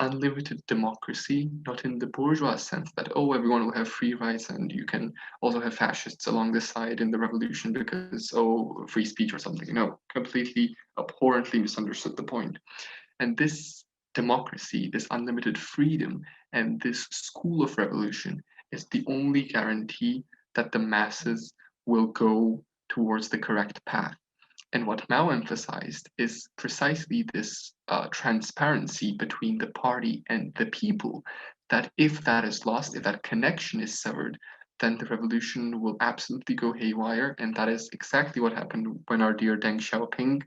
unlimited democracy, not in the bourgeois sense that, oh, everyone will have free rights and you can also have fascists along the side in the revolution because, oh, free speech or something. No, completely abhorrently misunderstood the point. And this democracy, this unlimited freedom, and this school of revolution is the only guarantee that the masses will go towards the correct path. And what Mao emphasized is precisely this transparency between the party and the people, that if that is lost, if that connection is severed, then the revolution will absolutely go haywire. And that is exactly what happened when our dear Deng Xiaoping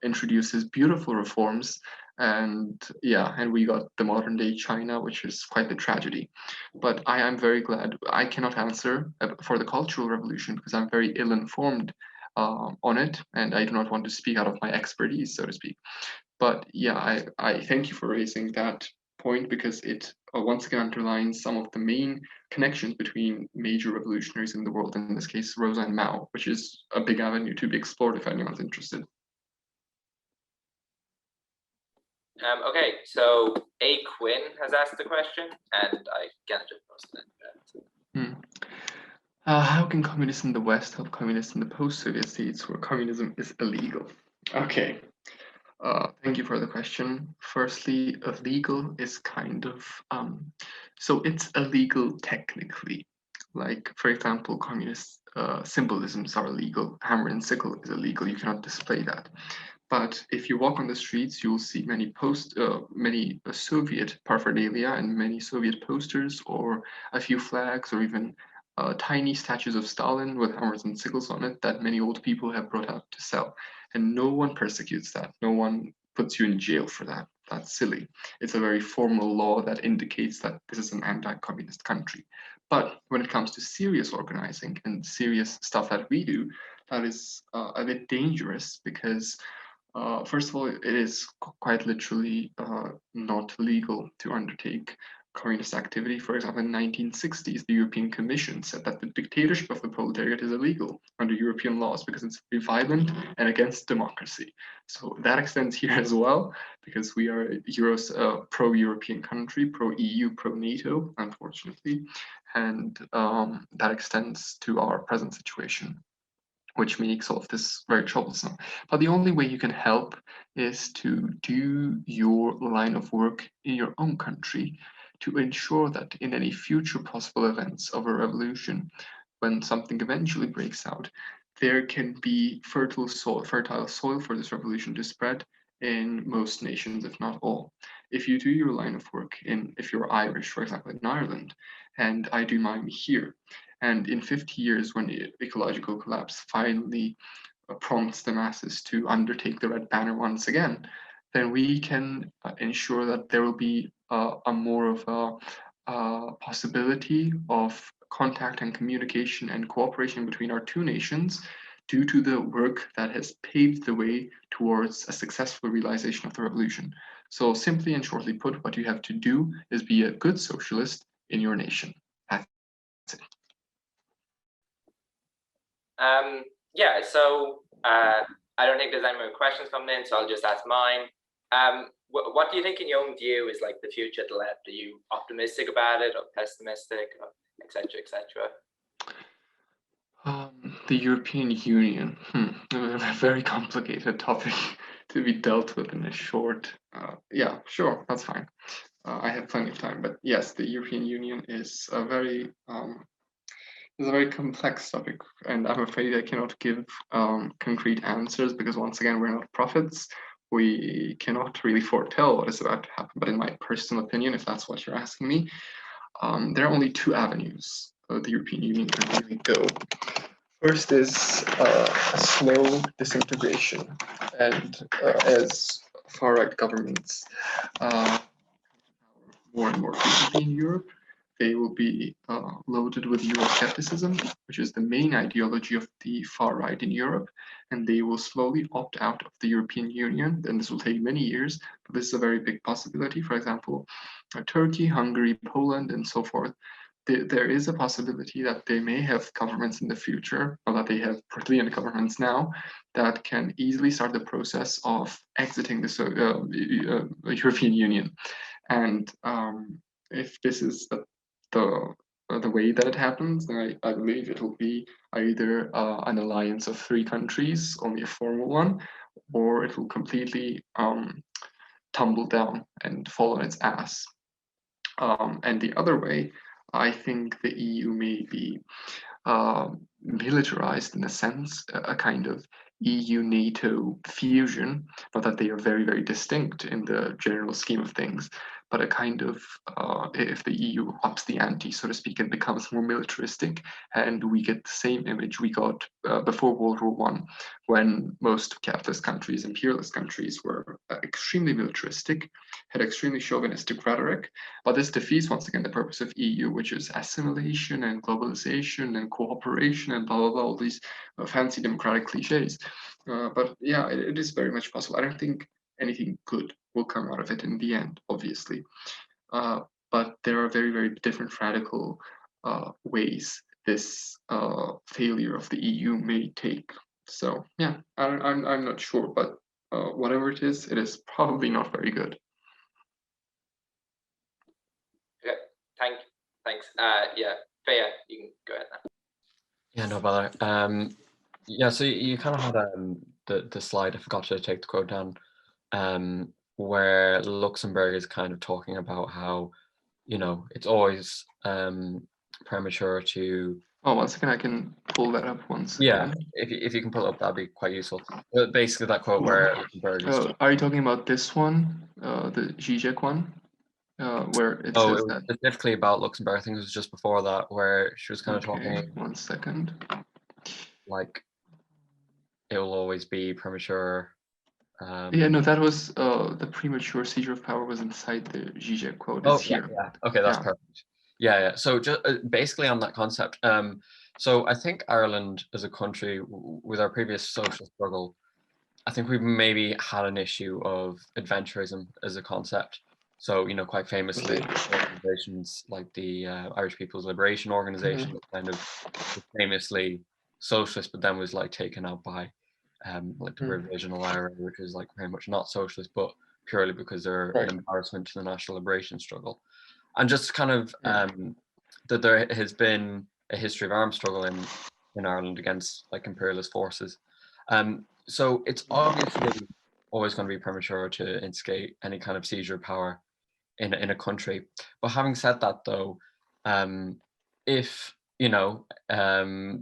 introduces beautiful reforms, and yeah, and we got the modern day China, which is quite the tragedy. But I am very glad. I cannot answer for the Cultural Revolution because I'm very ill informed on it, and I do not want to speak out of my expertise, so to speak. But yeah, I thank you for raising that point because it once again underlines some of the main connections between major revolutionaries in the world, in this case, Rosa and Mao, which is a big avenue to be explored if anyone's interested. Okay, so A. Quinn has asked the question, and I can just post it. How can communists in the West help communists in the post-Soviet states where communism is illegal? Okay, thank you for the question. Firstly, illegal is kind of, so it's illegal technically. Like, for example, communist symbolisms are illegal. Hammer and sickle is illegal. You cannot display that. But if you walk on the streets, you will see many Soviet paraphernalia and many Soviet posters, or a few flags, or even tiny statues of Stalin with hammers and sickles on it that many old people have brought out to sell. And no one persecutes that. No one puts you in jail for that. That's silly. It's a very formal law that indicates that this is an anti-communist country. But when it comes to serious organizing and serious stuff that we do, that is a bit dangerous because first of all, it is quite literally not legal to undertake communist activity. For example, in the 1960s, the European Commission said that the dictatorship of the proletariat is illegal under European laws because it's very violent and against democracy. So that extends here as well, because we are a pro-European country, pro-EU, pro-NATO, unfortunately, and that extends to our present situation, which makes all of this very troublesome. But the only way you can help is to do your line of work in your own country to ensure that in any future possible events of a revolution, when something eventually breaks out, there can be fertile soil for this revolution to spread in most nations, if not all. If you do your line of work if you're Irish, for example, in Ireland, and I do mine here, and in 50 years, when ecological collapse finally prompts the masses to undertake the Red Banner once again, then we can ensure that there will be a more of a possibility of contact and communication and cooperation between our two nations due to the work that has paved the way towards a successful realization of the revolution. So simply and shortly put, what you have to do is be a good socialist in your nation. That's it. Yeah, so I don't think there's any more questions coming in, so I'll just ask mine. What do you think, in your own view, is like the future of the left? Are you optimistic about it, or pessimistic, or et cetera, et cetera? The European Union, a very complicated topic to be dealt with in a short. Yeah, sure, that's fine. I have plenty of time, but yes, the European Union is a very complex topic, and I'm afraid I cannot give concrete answers because, once again, we're not prophets. We cannot really foretell what is about to happen. But in my personal opinion, if that's what you're asking me, there are only two avenues the European Union can really go. First is a slow disintegration, and as far-right governments more and more frequently in Europe, they will be loaded with Euroscepticism, which is the main ideology of the far right in Europe, and they will slowly opt out of the European Union. And this will take many years, but this is a very big possibility. For example, Turkey, Hungary, Poland, and so forth. There is a possibility that they may have governments in the future, or that they have brilliant governments now, that can easily start the process of exiting the European Union. And if this is the way that it happens, then I believe it will be either an alliance of three countries, only a formal one, or it will completely tumble down and fall on its ass. And the other way, I think the EU may be militarized in a sense, a kind of EU-NATO fusion, not that they are very, very distinct in the general scheme of things, but a kind of, if the EU ups the ante, so to speak, and becomes more militaristic, and we get the same image we got before World War I, when most capitalist countries, imperialist countries, were extremely militaristic, had extremely chauvinistic rhetoric, but this defeats, once again, the purpose of EU, which is assimilation and globalization and cooperation and blah, blah, blah, all these fancy democratic cliches. But yeah, it is very much possible. I don't think anything good will come out of it in the end, obviously. But there are very, very different radical ways this failure of the EU may take. So yeah, I'm not sure, but whatever it is probably not very good. Yeah, thanks. Yeah, Faya, you can go ahead now. Yeah, no bother. Yeah, so you kind of had the slide, I forgot to take the quote down, where Luxembourg is kind of talking about how, you know, it's always premature to... Oh, one second, I can pull that up once. Yeah, if you can pull it up, that'd be quite useful. But basically that quote where Luxembourg is... are you talking about this one, the Zizek one? Where it says it was that specifically about Luxembourg. I think it was just before that, where she was kind of talking. 1 second. Like, it will always be premature. Yeah, no, that was the premature seizure of power was inside the Zizek quote. Oh, it's here. Yeah. Okay, that's perfect. Yeah. So just basically on that concept. So I think Ireland as a country, with our previous social struggle, I think we've maybe had an issue of adventurism as a concept. So, you know, quite famously, organizations like the Irish People's Liberation Organization, kind of famously socialist, but then was like taken out by like the Provisional IRA, which is like very much not socialist, but purely because they're an embarrassment to the national liberation struggle. And just kind of that there has been a history of armed struggle in Ireland against like imperialist forces. So it's obviously always going to be premature to instigate any kind of seizure of power in a country. But having said that, though, if you know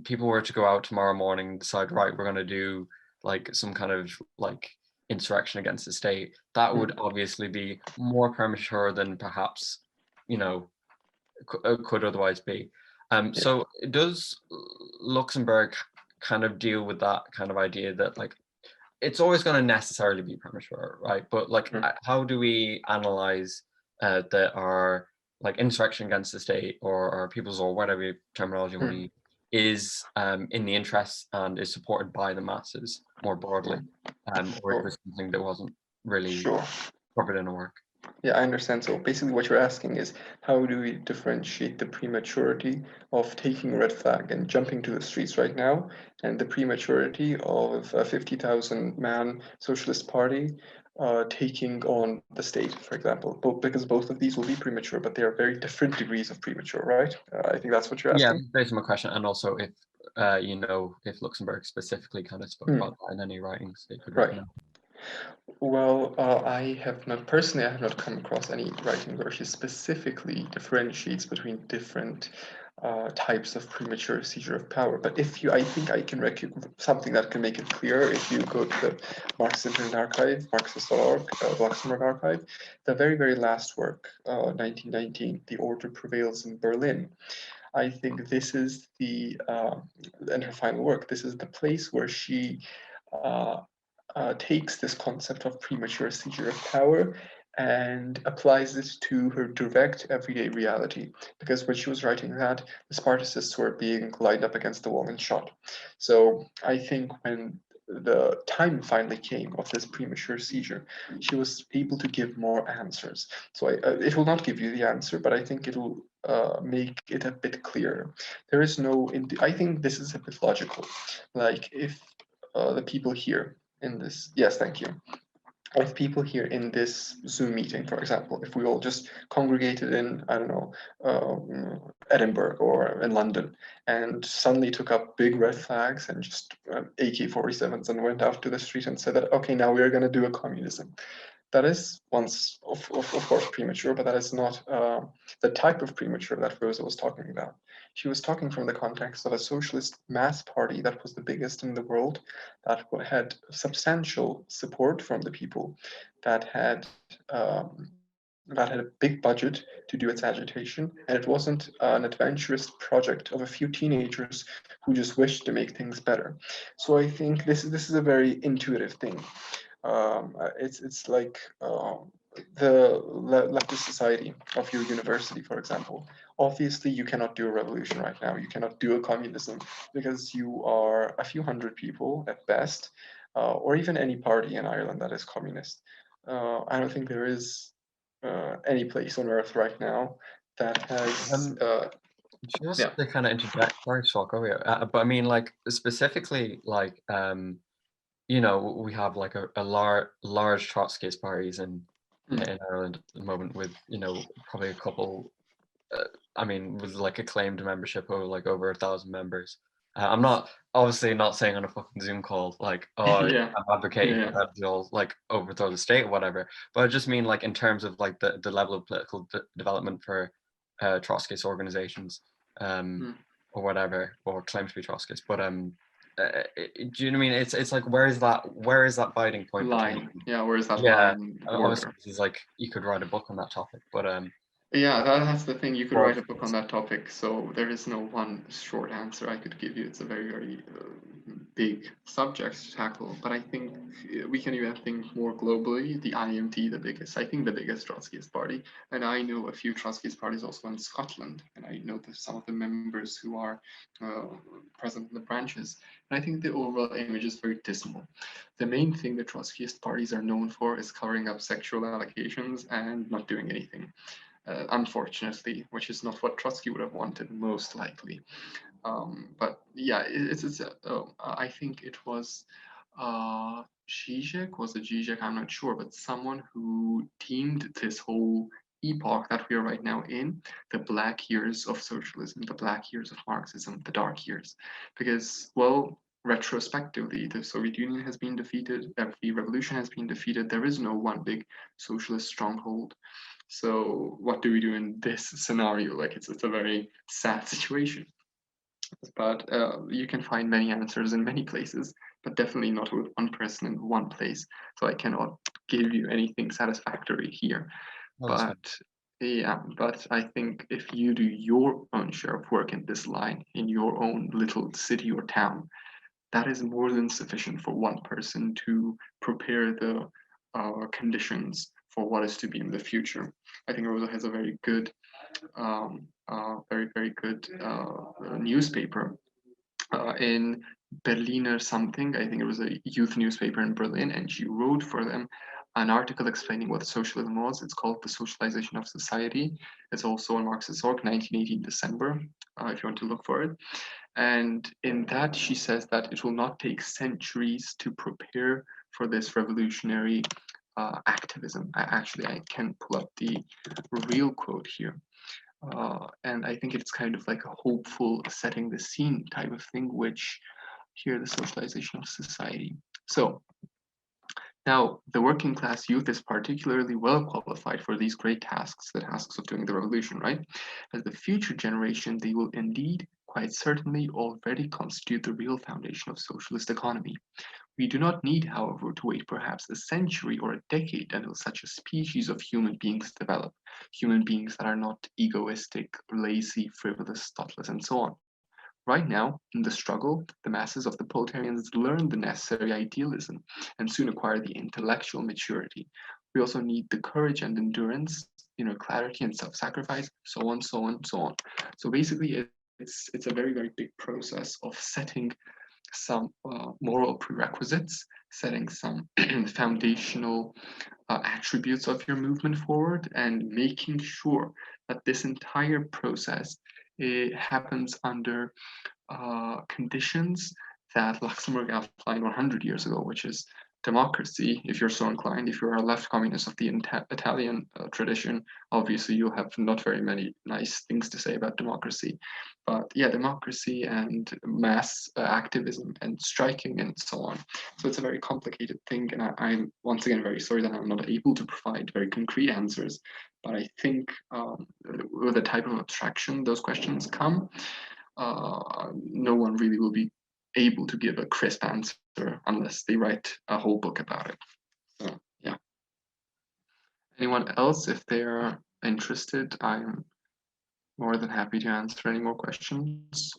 people were to go out tomorrow morning and decide, right, we're going to do like some kind of like insurrection against the state, that would obviously be more premature than perhaps, you know, could otherwise be. So does Luxembourg kind of deal with that kind of idea that like it's always going to necessarily be premature, right? But like, how do we analyze that our like insurrection against the state or people's, or whatever terminology you want to use, is in the interests and is supported by the masses more broadly, or is this something that wasn't really Sure. covered in the work? Yeah, I understand. So basically what you're asking is, how do we differentiate the prematurity of taking a red flag and jumping to the streets right now, and the prematurity of a 50,000 man socialist party taking on the state, for example, because both of these will be premature, but they are very different degrees of premature, right? I think that's what you're Yeah, asking. based on my question, and also if you know, if Luxembourg specifically kind of spoke about that in any writings that you could Right. recommend. Well, I have not come across any writing where she specifically differentiates between different types of premature seizure of power. But I think I can something that can make it clear if you go to the Marxist Internet Archive, Marxist.org, Luxembourg Archive, the very, very last work, 1919, The Order Prevails in Berlin. I think this is and her final work, this is the place where she takes this concept of premature seizure of power and applies it to her direct everyday reality. Because when she was writing that, the Spartacists were being lined up against the wall and shot. So I think when the time finally came of this premature seizure, she was able to give more answers. So it will not give you the answer, but I think it'll make it a bit clearer. There is no, I think this is a bit logical. Like if the people here in this, yes, thank you. If people here in this Zoom meeting, for example, if we all just congregated in, I don't know, Edinburgh or in London, and suddenly took up big red flags and just AK-47s and went out to the street and said that, okay, now we're going to do a communism. That is of course premature, but that is not the type of premature that Rosa was talking about. She was talking from the context of a socialist mass party that was the biggest in the world, that had substantial support from the people, that had a big budget to do its agitation, and it wasn't an adventurous project of a few teenagers who just wished to make things better. So I think this is a very intuitive thing. It's like the leftist society of your university, for example. Obviously, you cannot do a revolution right now. You cannot do a communism because you are a few hundred people at best, or even any party in Ireland that is communist. I don't think there is any place on earth right now that has. Just Yeah. to kind of interject, sorry, Shock, over here. But I mean, like specifically, like you know, we have like a large Trotskyist parties in Ireland at the moment, with you know probably a couple. I mean, with like acclaimed membership of like over 1,000 members. I'm not obviously not saying on a fucking Zoom call like, oh, Yeah. I'm advocating Yeah. for that to like overthrow the state or whatever. But I just mean like in terms of like the level of political development for Trotskyist organizations, or whatever, or claim to be Trotskyist. But do you know what I mean? It's like where is that biting point Line. between? Yeah. Where is that Yeah, line obviously border? this is like you could write a book on that topic, but Yeah, that's the thing. You could broad write a book on that topic, so there is no one short answer I could give you. It's a very, very big subject to tackle. But I think we can even think more globally. The IMT, I think the biggest Trotskyist party, and I know a few Trotskyist parties also in Scotland, and I know that some of the members who are present in the branches. And I think the overall image is very dismal. The main thing the Trotskyist parties are known for is covering up sexual allegations and not doing anything. Unfortunately, which is not what Trotsky would have wanted, most likely. But yeah, I think it was Zizek, was it Zizek? I'm not sure, but someone who deemed this whole epoch that we are right now in the black years of socialism, the black years of Marxism, the dark years, because well, retrospectively, the Soviet Union has been defeated, every revolution has been defeated. There is no one big socialist stronghold. So what do we do in this scenario? Like it's a very sad situation. But you can find many answers in many places, but definitely not with one person in one place. So I cannot give you anything satisfactory here. But yeah, but I think if you do your own share of work in this line, in your own little city or town, that is more than sufficient for one person to prepare the conditions for what is to be in the future. I think Rosa has a very good, very, very good newspaper in Berliner something, I think it was a youth newspaper in Berlin, and she wrote for them an article explaining what socialism was. It's called The Socialization of Society. It's also on Marxist Org, 1918 December, if you want to look for it. And in that, she says that it will not take centuries to prepare for this revolutionary activism. I can pull up the real quote here. And I think it's kind of like a hopeful setting the scene type of thing, which here the socialization of society. So now the working class youth is particularly well qualified for these great tasks, the tasks of doing the revolution, right? As the future generation, they will indeed quite certainly already constitute the real foundation of socialist economy. We do not need, however, to wait perhaps a century or a decade until such a species of human beings develop, human beings that are not egoistic, lazy, frivolous, thoughtless, and so on. Right now, in the struggle, the masses of the proletarians learn the necessary idealism and soon acquire the intellectual maturity. We also need the courage and endurance, clarity and self-sacrifice, so on, so on, so on. So basically, it's a very, very big process of setting some moral prerequisites, setting some foundational attributes of your movement forward, and making sure that this entire process happens under conditions that Luxembourg outlined 100 years ago, which is democracy, if you're so inclined. If you're a left communist of the Italian tradition, obviously you'll have not very many nice things to say about democracy. But yeah, democracy and mass activism and striking and so on. So it's a very complicated thing. And I'm once again very sorry that I'm not able to provide very concrete answers. But I think with the type of abstraction those questions come, no one really will be able to give a crisp answer unless they write a whole book about it. So yeah. Anyone else, if they're interested, I'm more than happy to answer any more questions.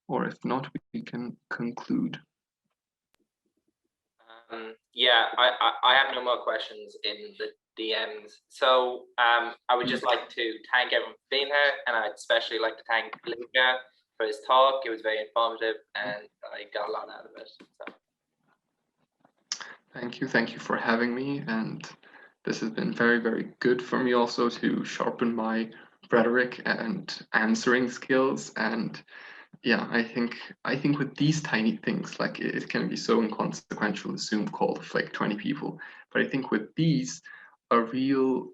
Or if not, we can conclude. Yeah, I have no more questions in the DMs. So I would just like to thank everyone for being here, and I'd especially like to thank Luka for his talk. It was very informative, and I got a lot out of it. So. Thank you for having me, and this has been very, very good for me also to sharpen my rhetoric and answering skills. And yeah, I think with these tiny things, like it can be so inconsequential, a Zoom call of like 20 people, but I think with these, a real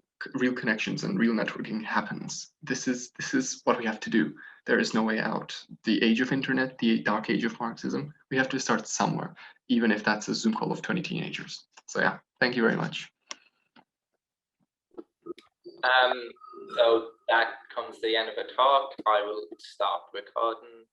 connections and real networking happens. This is what we have to do. There is no way out. The age of internet, the dark age of Marxism, we have to start somewhere, even if that's a Zoom call of 20 teenagers. So yeah, thank you very much. So that comes to the end of the talk. I will stop recording.